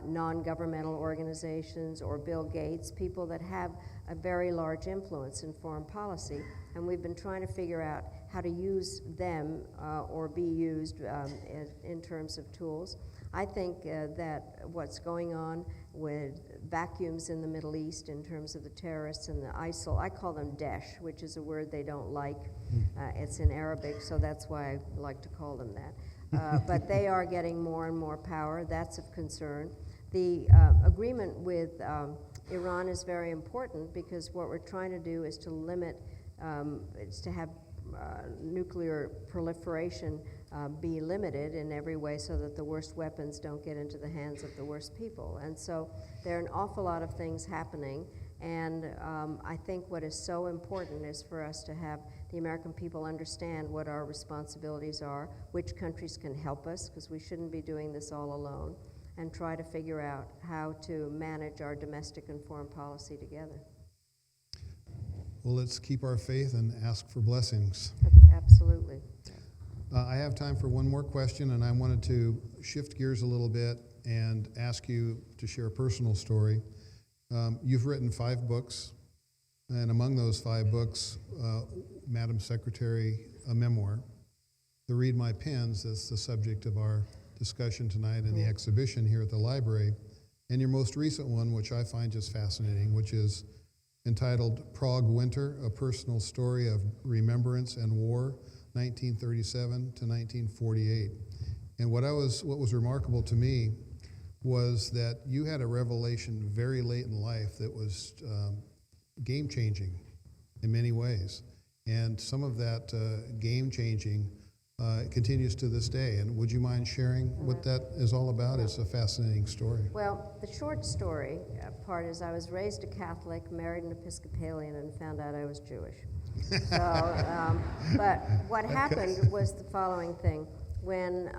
non-governmental organizations, or Bill Gates, people that have a very large influence in foreign policy, and we've been trying to figure out how to use them or be used in terms of tools. I think that what's going on with vacuums in the Middle East in terms of the terrorists and the ISIL, I call them Daesh, which is a word they don't like. It's in Arabic, so that's why I like to call them that. But they are getting more and more power. That's of concern. The agreement with Iran is very important because what we're trying to do is to limit, is to have nuclear proliferation be limited in every way so that the worst weapons don't get into the hands of the worst people. And so there are an awful lot of things happening, and I think what is so important is for us to have the American people understand what our responsibilities are, which countries can help us, because we shouldn't be doing this all alone, and try to figure out how to manage our domestic and foreign policy together. Well, let's keep our faith and ask for blessings. Absolutely. I have time for one more question, and I wanted to shift gears a little bit and ask you to share a personal story. You've written 5 books, and among those 5 books, Madam Secretary, a memoir. The Read My Pens, that's the subject of our discussion tonight in the exhibition here at the library. And your most recent one, which I find just fascinating, which is entitled Prague Winter, A Personal Story of Remembrance and War, 1937 to 1948. And what was remarkable to me was that you had a revelation very late in life that was game-changing in many ways. And some of that game-changing continues to this day. And would you mind sharing what that is all about? It's a fascinating story. Well, the short story part is I was raised a Catholic, married an Episcopalian, and found out I was Jewish. So, but what happened was the following thing. When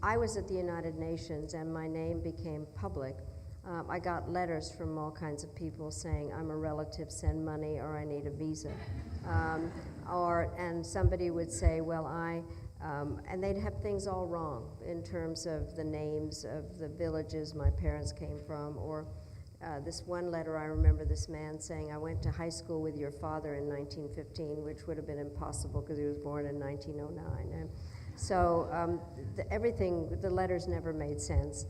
I was at the United Nations and my name became public, I got letters from all kinds of people saying, I'm a relative, send money, or I need a visa. And somebody would say, well, and they'd have things all wrong in terms of the names of the villages my parents came from, or this one letter, I remember this man saying, I went to high school with your father in 1915, which would have been impossible because he was born in 1909. And so the letters never made sense.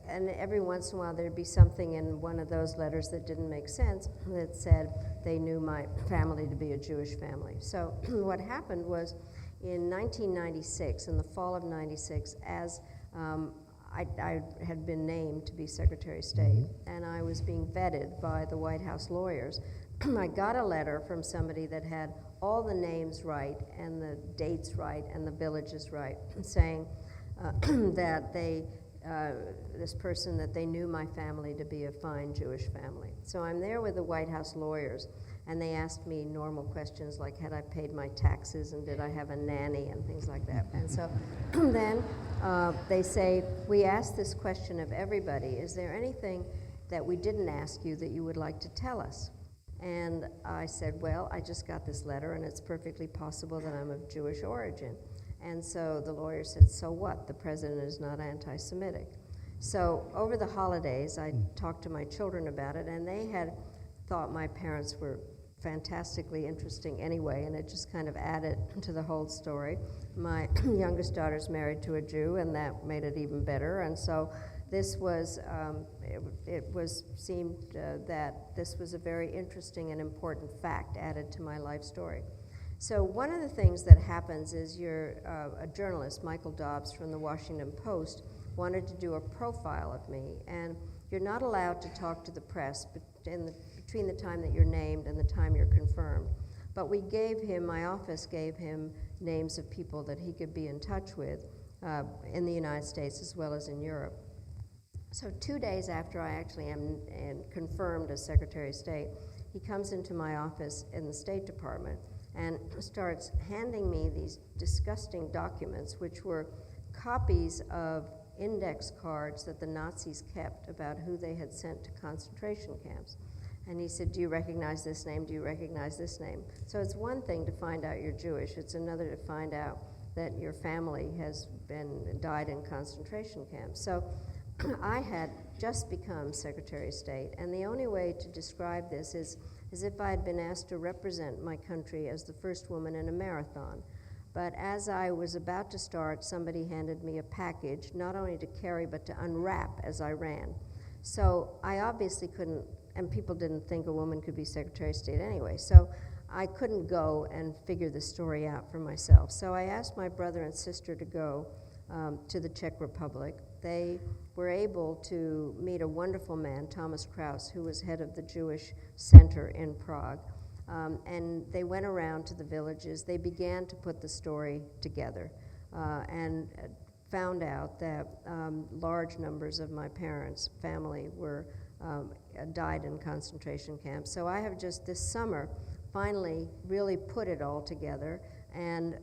And every once in a while there'd be something in one of those letters that didn't make sense that said they knew my family to be a Jewish family. So what happened was in 1996, in the fall of 96, as I had been named to be Secretary of State, and I was being vetted by the White House lawyers. I got a letter from somebody that had all the names right and the dates right and the villages right, saying that this person, that they knew my family to be a fine Jewish family. So I'm there with the White House lawyers, and they asked me normal questions like, had I paid my taxes and did I have a nanny and things like that. And so then they say, we asked this question of everybody, is there anything that we didn't ask you that you would like to tell us? And I said, well, I just got this letter and it's perfectly possible that I'm of Jewish origin. And so the lawyer said, so what? The president is not anti-Semitic. So over the holidays, I talked to my children about it, and they had thought my parents were fantastically interesting anyway, and it just kind of added to the whole story. My youngest daughter's married to a Jew, and that made it even better. And so this was, seemed that this was a very interesting and important fact added to my life story. So one of the things that happens is a journalist, Michael Dobbs from the Washington Post, wanted to do a profile of me, and you're not allowed to talk to the press between the time that you're named and the time you're confirmed. But my office gave him names of people that he could be in touch with in the United States as well as in Europe. So 2 days after I actually am confirmed as Secretary of State, he comes into my office in the State Department and starts handing me these disgusting documents, which were copies of index cards that the Nazis kept about who they had sent to concentration camps. And he said, do you recognize this name? Do you recognize this name? So it's one thing to find out you're Jewish. It's another to find out that your family has died in concentration camps. So I had just become Secretary of State, and the only way to describe this is as if I had been asked to represent my country as the first woman in a marathon. But as I was about to start, somebody handed me a package, not only to carry, but to unwrap as I ran. So I obviously couldn't, and people didn't think a woman could be Secretary of State anyway, so I couldn't go and figure the story out for myself. So I asked my brother and sister to go to the Czech Republic. They were able to meet a wonderful man, Thomas Kraus, who was head of the Jewish Center in Prague. And they went around to the villages. They began to put the story together and found out that large numbers of my parents' family died in concentration camps. So I have just this summer finally really put it all together, and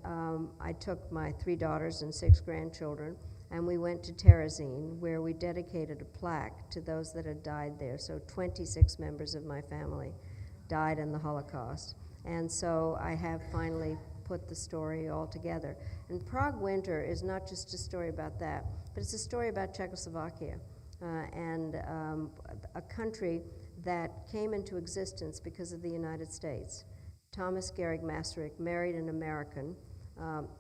I took my 3 daughters and 6 grandchildren, and we went to Terezin, where we dedicated a plaque to those that had died there. So 26 members of my family died in the Holocaust. And so I have finally put the story all together. And Prague Winter is not just a story about that, but it's a story about Czechoslovakia and a country that came into existence because of the United States. Thomas Gehrig Masaryk married an American,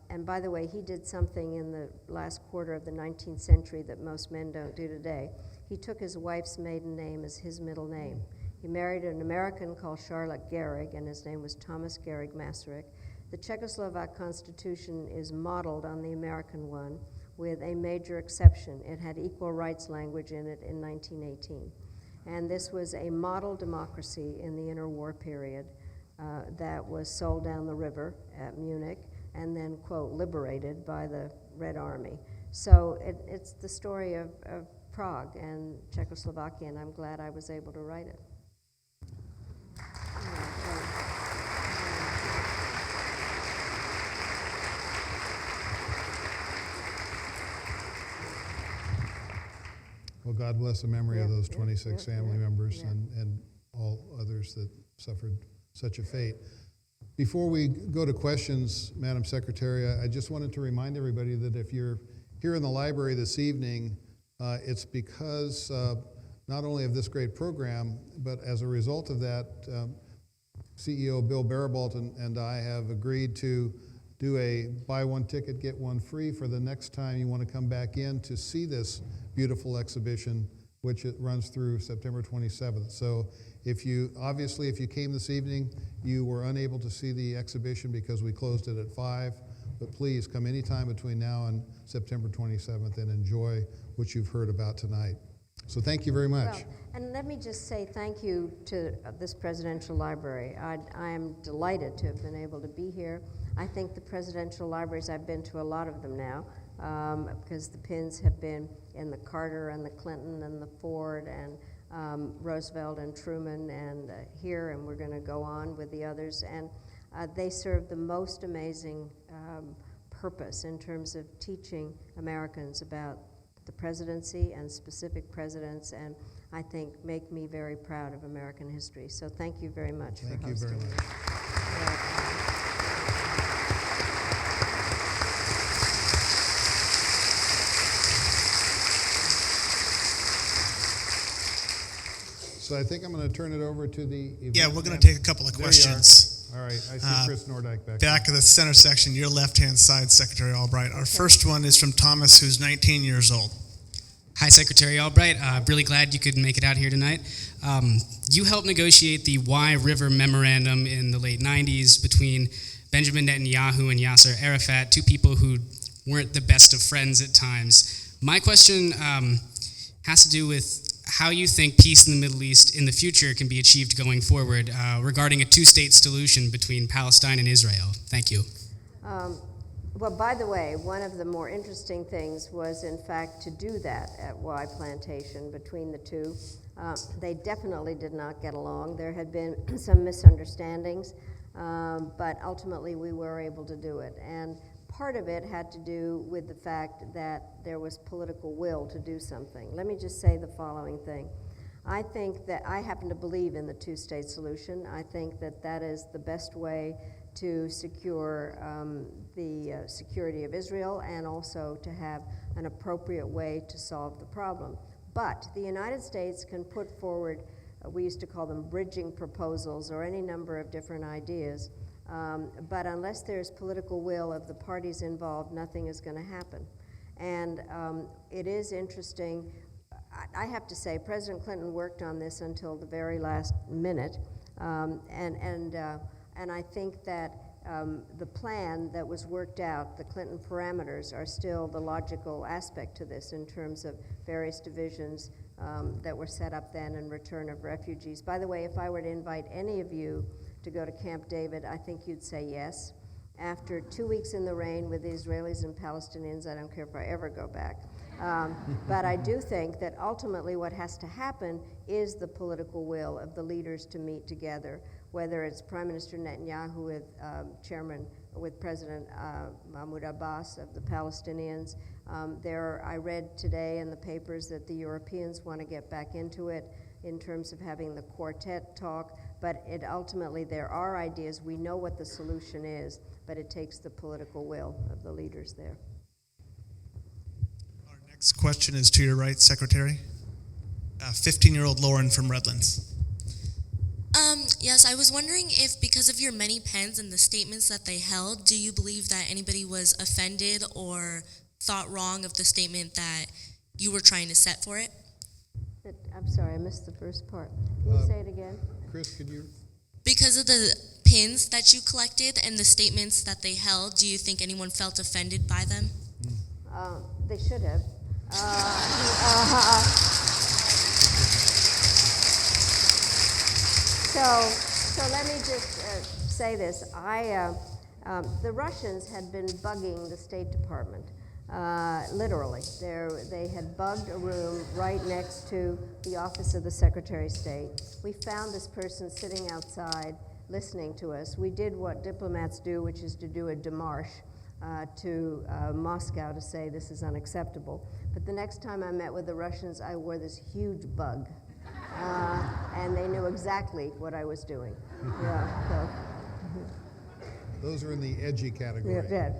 and by the way, he did something in the last quarter of the 19th century that most men don't do today. He took his wife's maiden name as his middle name. He married an American called Charlotte Gehrig, and his name was Thomas Gehrig Masaryk. The Czechoslovak Constitution is modeled on the American one, with a major exception. It had equal rights language in it in 1918. And this was a model democracy in the interwar period that was sold down the river at Munich and then, quote, liberated by the Red Army. So it's the story of Prague and Czechoslovakia, and I'm glad I was able to write it. Well, God bless the memory of Yeah, those yeah, 26 yeah, family yeah, members yeah. and all others that suffered such a fate. Before we go to questions, Madam Secretary, I just wanted to remind everybody that if you're here in the library this evening, it's because not only of this great program, but as a result of that, CEO Bill Barabalt and I have agreed to do a buy one ticket, get one free for the next time you want to come back in to see this beautiful exhibition, which it runs through September 27th. So if you came this evening, you were unable to see the exhibition because we closed it at 5, but please come anytime between now and September 27th and enjoy what you've heard about tonight. So thank you very much. Well, and let me just say thank you to this Presidential Library. I am delighted to have been able to be here. I think the Presidential Libraries, I've been to a lot of them now, because the pins have been in the Carter and the Clinton and the Ford and Roosevelt and Truman and here, and we're going to go on with the others. And they serve the most amazing purpose in terms of teaching Americans about the presidency and specific presidents, and I think make me very proud of American history. So thank you very much for Thank you hosting very me. much. So I think I'm going to turn it over to the event. Yeah, we're going man- to take a couple of There you questions. are. All right, I see Chris Nordyke back there. Back of the center section, your left-hand side, Secretary Albright. Our first one is from Thomas, who's 19 years old. Hi, Secretary Albright. Really glad you could make it out here tonight. You helped negotiate the Wye River Memorandum in the late 90s between Benjamin Netanyahu and Yasser Arafat, two people who weren't the best of friends at times. My question has to do with how you think peace in the Middle East in the future can be achieved going forward regarding a two-state solution between Palestine and Israel. Thank you. Well, by the way, one of the more interesting things was, in fact, to do that at Y Plantation between the two. They definitely did not get along. There had been some misunderstandings, but ultimately we were able to do it. And part of it had to do with the fact that there was political will to do something. Let me just say the following thing. I think that I happen to believe in the two-state solution. I think that that is the best way to secure the security of Israel and also to have an appropriate way to solve the problem. But the United States can put forward, we used to call them bridging proposals or any number of different ideas, but unless there's political will of the parties involved, nothing is going to happen. And it is interesting. I have to say, President Clinton worked on this until the very last minute, and I think that the plan that was worked out, the Clinton parameters, are still the logical aspect to this in terms of various divisions that were set up then and return of refugees. By the way, if I were to invite any of you to go to Camp David, I think you'd say yes. After 2 weeks in the rain with the Israelis and Palestinians, I don't care if I ever go back. But I do think that ultimately what has to happen is the political will of the leaders to meet together, whether it's Prime Minister Netanyahu with President Mahmoud Abbas of the Palestinians. I read today in the papers that the Europeans want to get back into it in terms of having the quartet talk, but ultimately there are ideas. We know what the solution is, but it takes the political will of the leaders there. Our next question is to your right, Secretary. 15-year-old Lauren from Redlands. Yes, I was wondering if, because of your many pens and the statements that they held, do you believe that anybody was offended or thought wrong of the statement that you were trying to set for it? I'm sorry, I missed the first part. Can you say it again? Chris, could you? Because of the pins that you collected and the statements that they held, do you think anyone felt offended by them? They should have. So let me just say this. The Russians had been bugging the State Department, literally. They had bugged a room right next to the office of the Secretary of State. We found this person sitting outside listening to us. We did what diplomats do, which is to do a démarche. to Moscow to say this is unacceptable. But the next time I met with the Russians, I wore this huge bug. And they knew exactly what I was doing. Yeah, so. Those are in the edgy category. Yeah.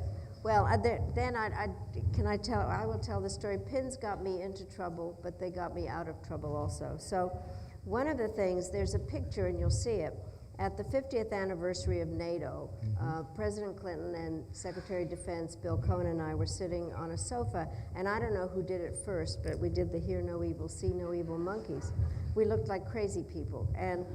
Well, then I will tell the story. Pins got me into trouble, but they got me out of trouble also. So one of the things, there's a picture, and you'll see it, at the 50th anniversary of NATO, President Clinton and Secretary of Defense Bill Cohen and I were sitting on a sofa, and I don't know who did it first, but we did the hear no evil, see no evil monkeys. We looked like crazy people. And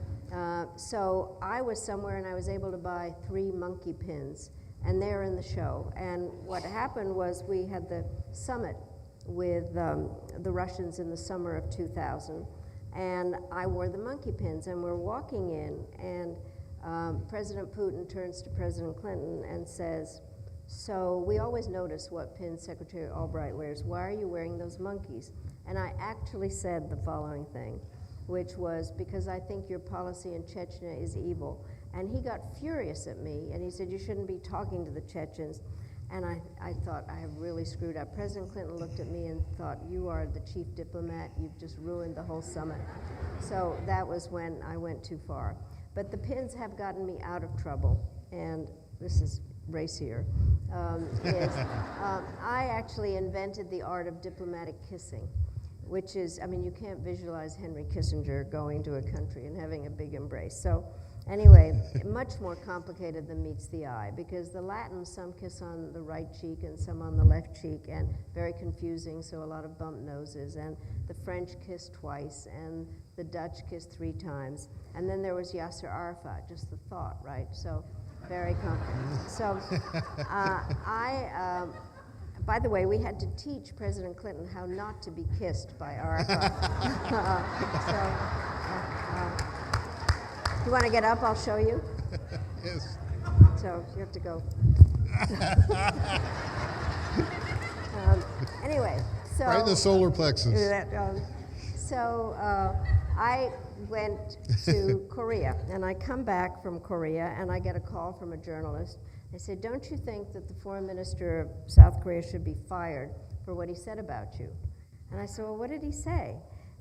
so I was somewhere and I was able to buy 3 monkey pins, and they're in the show. And what happened was we had the summit with the Russians in the summer of 2000, and I wore the monkey pins, and we're walking in, and President Putin turns to President Clinton and says, so we always notice what pins Secretary Albright wears. Why are you wearing those monkeys? And I actually said the following thing, which was, because I think your policy in Chechnya is evil. And he got furious at me, and he said, you shouldn't be talking to the Chechens. And I thought, I have really screwed up. President Clinton looked at me and thought, you are the chief diplomat, you've just ruined the whole summit. So that was when I went too far. But the pins have gotten me out of trouble, and this is racier, I actually invented the art of diplomatic kissing, which is, I mean, you can't visualize Henry Kissinger going to a country and having a big embrace. So anyway, much more complicated than meets the eye, because the Latins, some kiss on the right cheek and some on the left cheek, and very confusing, so a lot of bump noses, and the French kiss twice, and the Dutch kiss 3 times, and then there was Yasser Arafat, just the thought, right? So very complicated. So by the way, we had to teach President Clinton how not to be kissed by Arafat. You want to get up? I'll show you. Yes. So you have to go. Anyway, so Right in the solar plexus. I went to Korea, and I come back from Korea, and I get a call from a journalist. They said, don't you think that the foreign minister of South Korea should be fired for what he said about you? And I said, well, what did he say?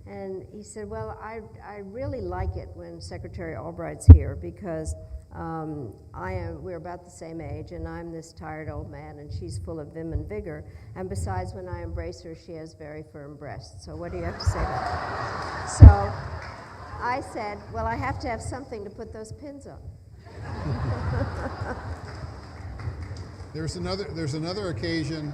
And he said, well, I really like it when Secretary Albright's here, because we're about the same age, and I'm this tired old man, and she's full of vim and vigor. And besides, when I embrace her, she has very firm breasts. So what do you have to say about that? So I said, well, I have to have something to put those pins on. There's another occasion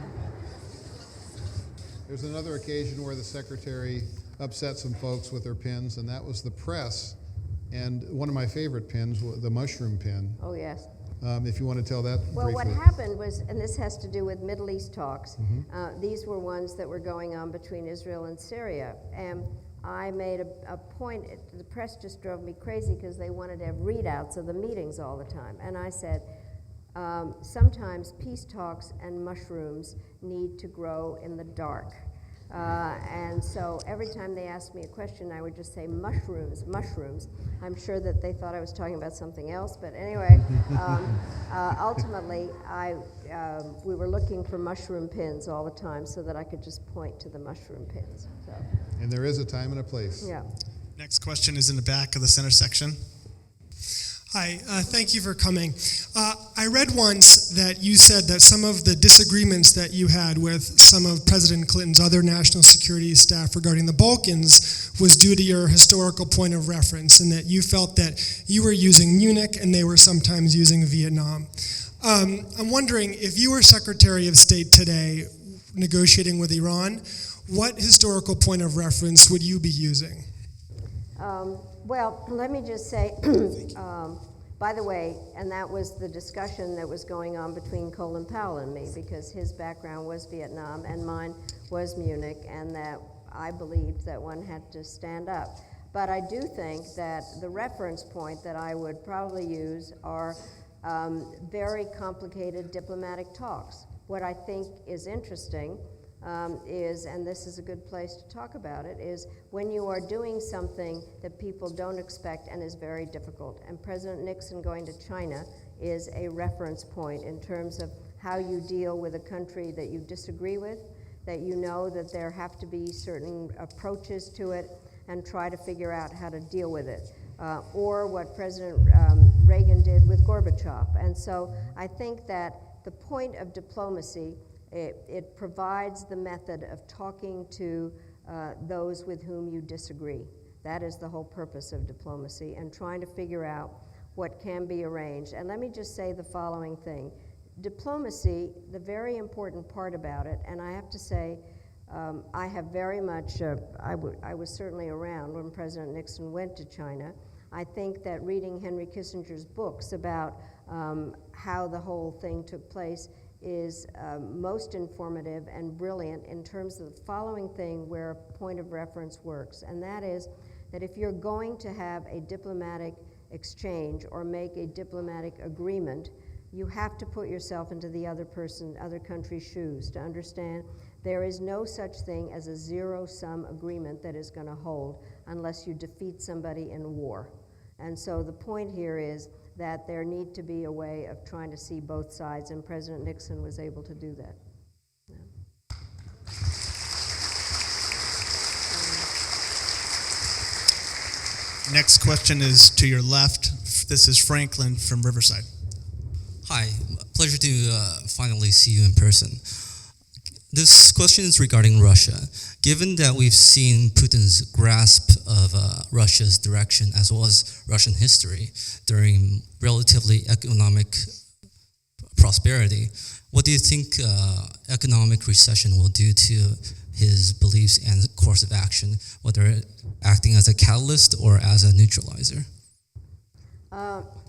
where the secretary upset some folks with their pins, and that was the press. And one of my favorite pins, the mushroom pin. Oh, yes. If you want to tell that Well, briefly. what happened was, and this has to do with Middle East talks, these were ones that were going on between Israel and Syria. And I made a point, the press just drove me crazy because they wanted to have readouts of the meetings all the time. And I said, sometimes peace talks and mushrooms need to grow in the dark. And so every time they asked me a question, I would just say mushrooms, mushrooms. I'm sure that they thought I was talking about something else, but anyway, ultimately, we were looking for mushroom pins all the time so that I could just point to the mushroom pins. So, And there is a time and a place. yeah. Next question is in the back of the center section. Hi, thank you for coming. I read once that you said that some of the disagreements that you had with some of President Clinton's other national security staff regarding the Balkans was due to your historical point of reference, and that you felt that you were using Munich and they were sometimes using Vietnam. I'm wondering, if you were Secretary of State today negotiating with Iran, what historical point of reference would you be using? Well, let me just say, by the way, and that was the discussion that was going on between Colin Powell and me, because his background was Vietnam and mine was Munich, and that I believed that one had to stand up. But I do think that the reference point that I would probably use are very complicated diplomatic talks. What I think is interesting is, and this is a good place to talk about it, is when you are doing something that people don't expect and is very difficult. And President Nixon going to China is a reference point in terms of how you deal with a country that you disagree with, that you know that there have to be certain approaches to it, and try to figure out how to deal with it. Or what President Reagan did with Gorbachev. And so I think that the point of diplomacy, it provides the method of talking to those with whom you disagree. That is the whole purpose of diplomacy, and trying to figure out what can be arranged. And let me just say the following thing. Diplomacy, the very important part about it, and I have to say, I have very much, I was certainly around when President Nixon went to China. I think that reading Henry Kissinger's books about how the whole thing took place is most informative and brilliant in terms of the following thing where a point of reference works, and that is that if you're going to have a diplomatic exchange or make a diplomatic agreement, you have to put yourself into the other country's shoes to understand there is no such thing as a zero-sum agreement that is going to hold unless you defeat somebody in war. And so the point here is that there need to be a way of trying to see both sides, and President Nixon was able to do that. Yeah. Next question is to your left. This is Franklin from Riverside. Hi, pleasure to finally see you in person. This question is regarding Russia. Given that we've seen Putin's grasp of Russia's direction as well as Russian history during relatively economic prosperity, what do you think economic recession will do to his beliefs and course of action, whether acting as a catalyst or as a neutralizer?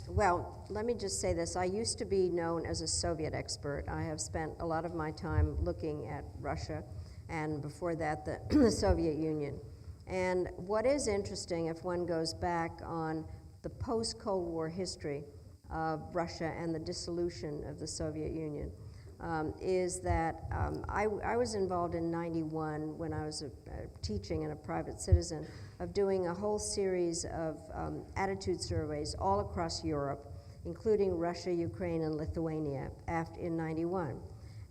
Well, let me just say this. I used to be known as a Soviet expert. I have spent a lot of my time looking at Russia, and before that, the Soviet Union. And what is interesting, if one goes back on the post-Cold War history of Russia and the dissolution of the Soviet Union, is that I was involved in '91 when I was teaching and a private citizen of doing a whole series of attitude surveys all across Europe, including Russia, Ukraine, and Lithuania in '91.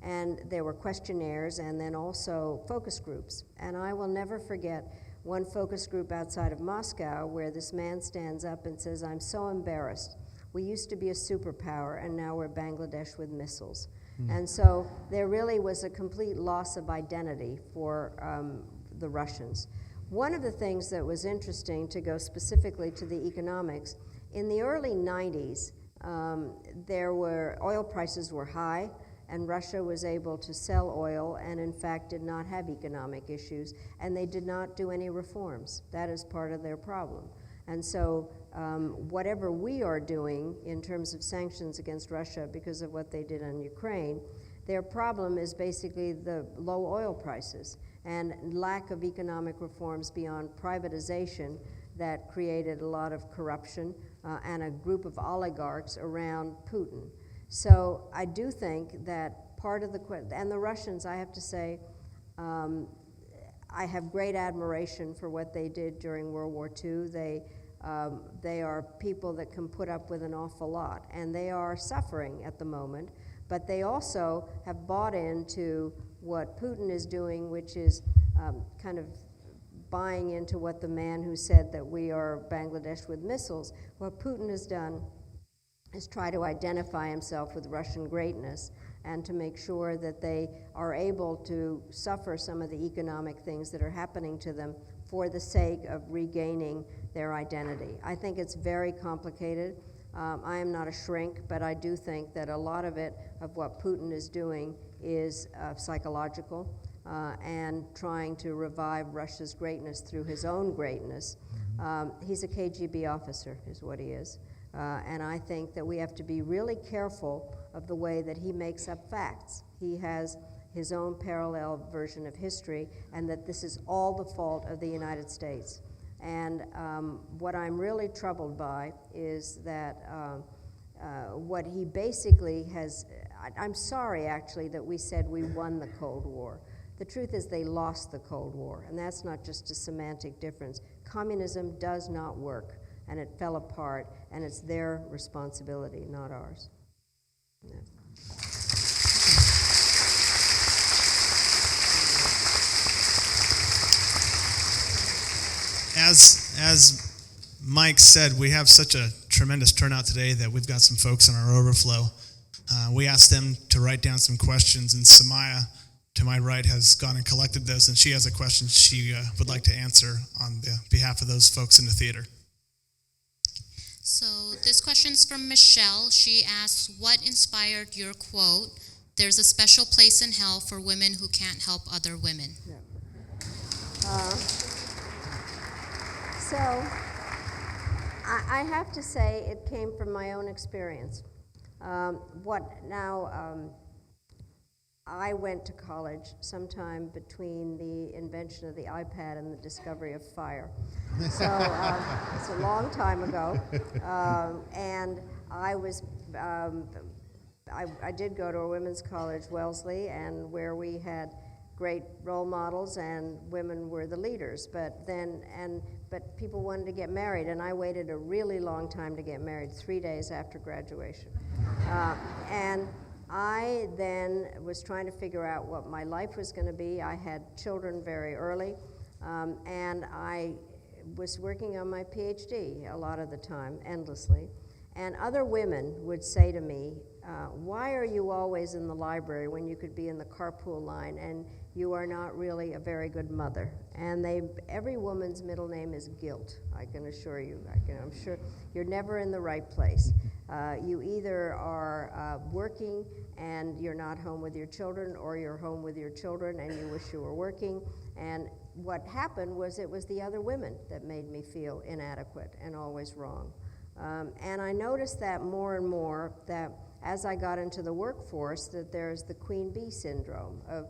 And there were questionnaires and then also focus groups. And I will never forget one focus group outside of Moscow where this man stands up and says, "I'm so embarrassed. We used to be a superpower and now we're Bangladesh with missiles." And so there really was a complete loss of identity for the Russians. One of the things that was interesting, to go specifically to the economics, in the early 90s, oil prices were high, and Russia was able to sell oil and in fact did not have economic issues, and they did not do any reforms. That is part of their problem. And so whatever we are doing in terms of sanctions against Russia because of what they did in Ukraine, their problem is basically the low oil prices and lack of economic reforms beyond privatization that created a lot of corruption and a group of oligarchs around Putin. So I do think that part of and the Russians, I have to say, I have great admiration for what they did during World War II. They are people that can put up with an awful lot, and they are suffering at the moment, but they also have bought into what Putin is doing, which is kind of buying into what the man who said that we are Bangladesh with missiles. What Putin has done is try to identify himself with Russian greatness and to make sure that they are able to suffer some of the economic things that are happening to them for the sake of regaining their identity. I think it's very complicated. I am not a shrink, but I do think that a lot of it, of what Putin is doing, is psychological and trying to revive Russia's greatness through his own greatness. He's a KGB officer, is what he is. And I think that we have to be really careful of the way that he makes up facts. He has his own parallel version of history, and that this is all the fault of the United States. And what I'm really troubled by is that what he basically has, I'm sorry actually that we said we won the Cold War. The truth is they lost the Cold War, and that's not just a semantic difference. Communism does not work, and it fell apart, and it's their responsibility, not ours. Yeah. as Mike said, we have such a tremendous turnout today that we've got some folks in our overflow. We asked them to write down some questions, and Samaya, to my right, has gone and collected those, and she has a question she would like to answer on behalf of those folks in the theater. So this question's from Michelle. She asks, what inspired your quote, "There's a special place in hell for women who can't help other women"? So I have to say it came from my own experience. I went to college sometime between the invention of the iPad and the discovery of fire. So it's a long time ago. And I was, I did go to a women's college, Wellesley, and where we had great role models and women were the leaders. But people wanted to get married, and I waited a really long time to get married, 3 days after graduation. And I then was trying to figure out what my life was going to be. I had children very early, and I was working on my PhD a lot of the time, endlessly. And other women would say to me, why are you always in the library when you could be in the carpool line, and you are not really a very good mother? And every woman's middle name is guilt, I can assure you. I'm sure you're never in the right place. You either are working and you're not home with your children, or you're home with your children and you wish you were working. And what happened was it was the other women that made me feel inadequate and always wrong. And I noticed that more and more, that as I got into the workforce, that there's the queen bee syndrome of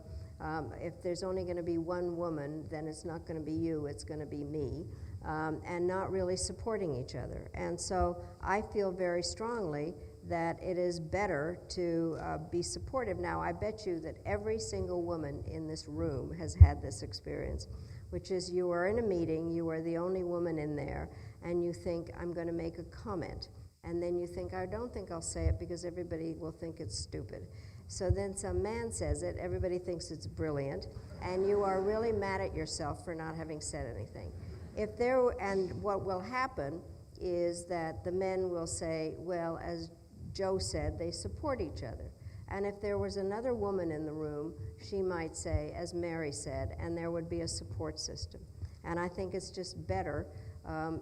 if there's only going to be one woman, then it's not going to be you, it's going to be me, and not really supporting each other. And so I feel very strongly that it is better to be supportive. Now, I bet you that every single woman in this room has had this experience, which is you are in a meeting, you are the only woman in there, and you think, I'm going to make a comment. And then you think, I don't think I'll say it because everybody will think it's stupid. So then some man says it, everybody thinks it's brilliant, and you are really mad at yourself for not having said anything. And what will happen is that the men will say, well, as Joe said, they support each other. And if there was another woman in the room, she might say, as Mary said, and there would be a support system. And I think it's just better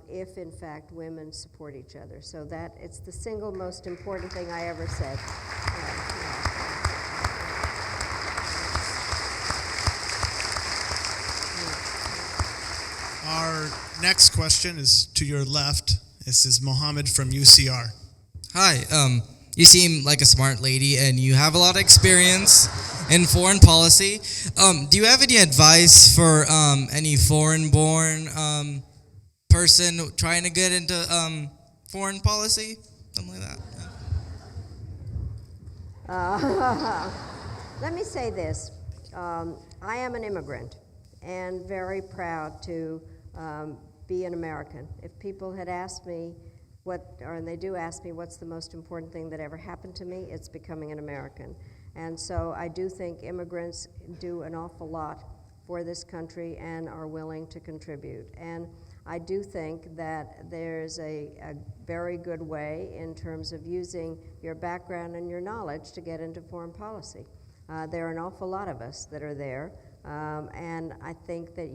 if, in fact, women support each other. So that it's the single most important thing I ever said. Our next question is to your left. This is Mohammed from UCR. Hi, you seem like a smart lady and you have a lot of experience in foreign policy. Do you have any advice for any foreign-born person trying to get into foreign policy? Something like that. Let me say this. I am an immigrant and very proud to be an American. If people had asked me and they do ask me what's the most important thing that ever happened to me, it's becoming an American. And so I do think immigrants do an awful lot for this country and are willing to contribute. And I do think that there's a very good way in terms of using your background and your knowledge to get into foreign policy. There are an awful lot of us that are there, and I think that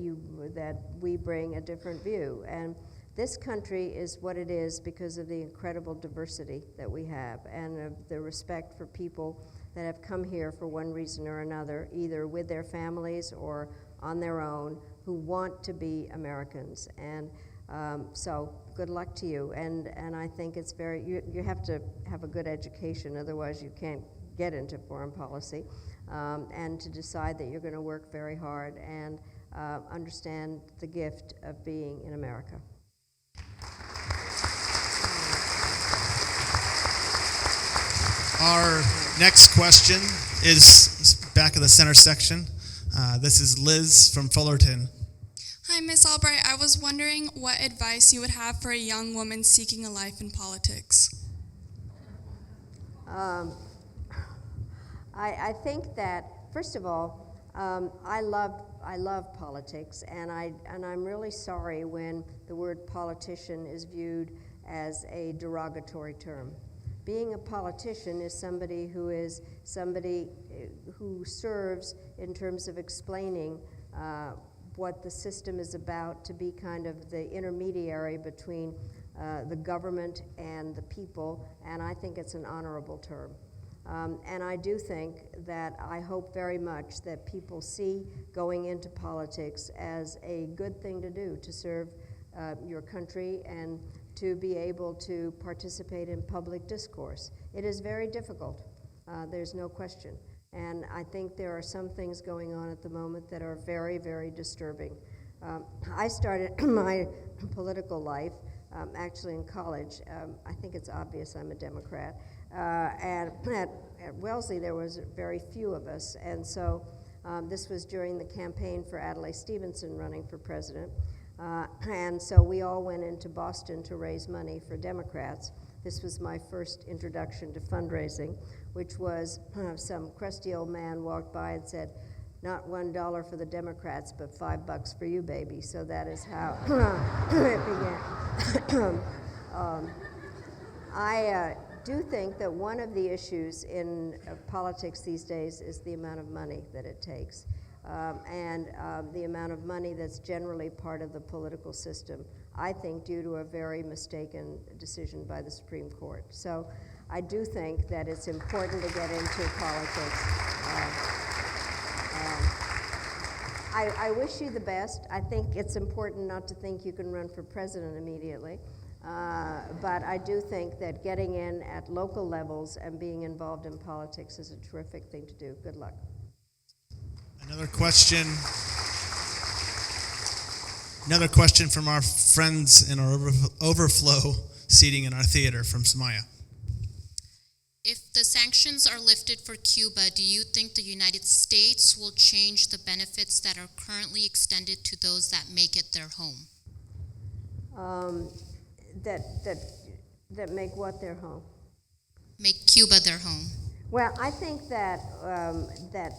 we bring a different view. And this country is what it is because of the incredible diversity that we have and the respect for people that have come here for one reason or another, either with their families or on their own, who want to be Americans. And so good luck to you. And I think it's you have to have a good education, otherwise you can't get into foreign policy, and to decide that you're going to work very hard and understand the gift of being in America. Our next question is back of the center section. This is Liz from Fullerton. Hi, Ms. Albright. I was wondering what advice you would have for a young woman seeking a life in politics. I think that, first of all, I love politics, and I'm really sorry when the word politician is viewed as a derogatory term. Being a politician is somebody who serves in terms of explaining what the system is about, to be kind of the intermediary between the government and the people, and I think it's an honorable term. And I do think that I hope very much that people see going into politics as a good thing to do, to serve your country and to be able to participate in public discourse. It is very difficult, there's no question. And I think there are some things going on at the moment that are very, very disturbing. I started my political life actually in college. I think it's obvious I'm a Democrat. And at Wellesley, there was very few of us, and so this was during the campaign for Adlai Stevenson running for president. And so we all went into Boston to raise money for Democrats. This was my first introduction to fundraising, which was some crusty old man walked by and said, "Not $1 for the Democrats, but $5 for you, baby." So that is how it began. I do think that one of the issues in politics these days is the amount of money that it takes, and the amount of money that's generally part of the political system, I think due to a very mistaken decision by the Supreme Court. So I do think that it's important to get into politics. I wish you the best. I think it's important not to think you can run for president immediately. But I do think that getting in at local levels and being involved in politics is a terrific thing to do. Good luck. Another question from our friends in our overflow seating in our theater from Samaya. If the sanctions are lifted for Cuba, do you think the United States will change the benefits that are currently extended to those that make it their home? That make what their home? Make Cuba their home. Well, I think that that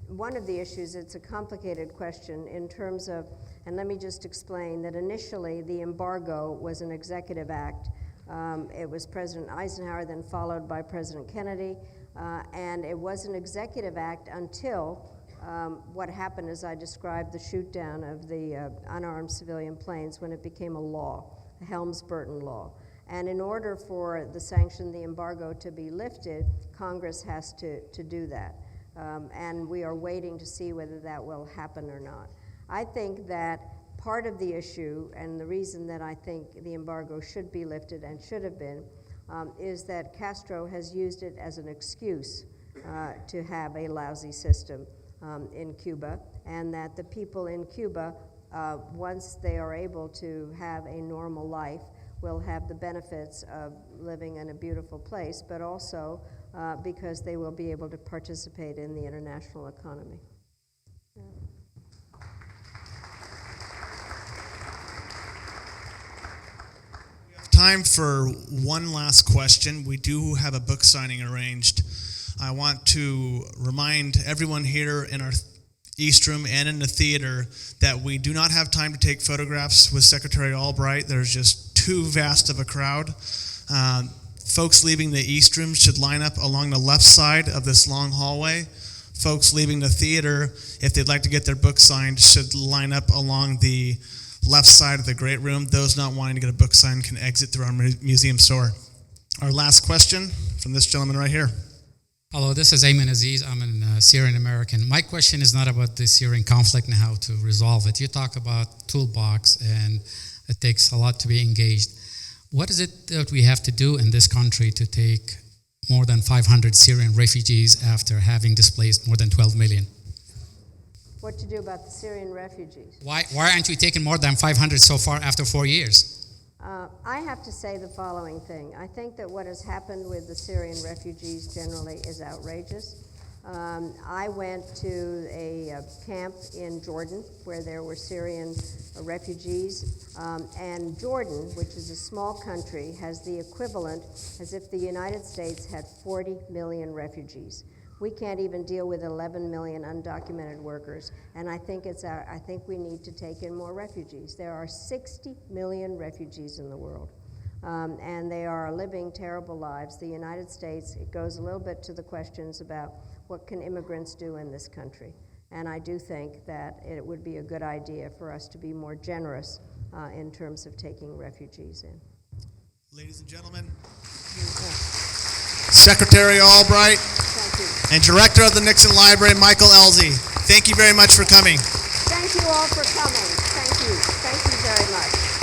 one of the issues, it's a complicated question in terms of, and let me just explain that initially the embargo was an executive act. It was President Eisenhower, then followed by President Kennedy, and it was an executive act until what happened, as I described, the shoot down of the unarmed civilian planes, when it became a law, the Helms-Burton law. And in order for the sanction, the embargo, to be lifted, Congress has to do that. And we are waiting to see whether that will happen or not. I think that part of the issue, and the reason that I think the embargo should be lifted and should have been, is that Castro has used it as an excuse to have a lousy system in Cuba, and that the people in Cuba, once they are able to have a normal life, will have the benefits of living in a beautiful place, but also because they will be able to participate in the international economy. Time for one last question. We do have a book signing arranged. I want to remind everyone here in our East Room and in the theater that we do not have time to take photographs with Secretary Albright. There's just too vast of a crowd. Folks leaving the East Room should line up along the left side of this long hallway. Folks leaving the theater, if they'd like to get their book signed, should line up along the left side of the great room. Those not wanting to get a book signed can exit through our museum store. Our last question from this gentleman right here. Hello, this is Ayman Aziz. I'm a Syrian American. My question is not about the Syrian conflict and how to resolve it. You talk about toolbox, and it takes a lot to be engaged. What is it that we have to do in this country to take more than 500 Syrian refugees after having displaced more than 12 million? What to do about the Syrian refugees? Why aren't we taking more than 500 so far after 4 years? I have to say the following thing. I think that what has happened with the Syrian refugees generally is outrageous. I went to a camp in Jordan where there were Syrian refugees, and Jordan, which is a small country, has the equivalent as if the United States had 40 million refugees. We can't even deal with 11 million undocumented workers, and I think I think we need to take in more refugees. There are 60 million refugees in the world, and they are living terrible lives. The United States, it goes a little bit to the questions about what can immigrants do in this country, and I do think that it would be a good idea for us to be more generous in terms of taking refugees in. Ladies and gentlemen, Secretary Albright Thank you. and Director of the Nixon Library, Michael Elzy. Thank you very much for coming. Thank you all for coming. Thank you. Thank you very much.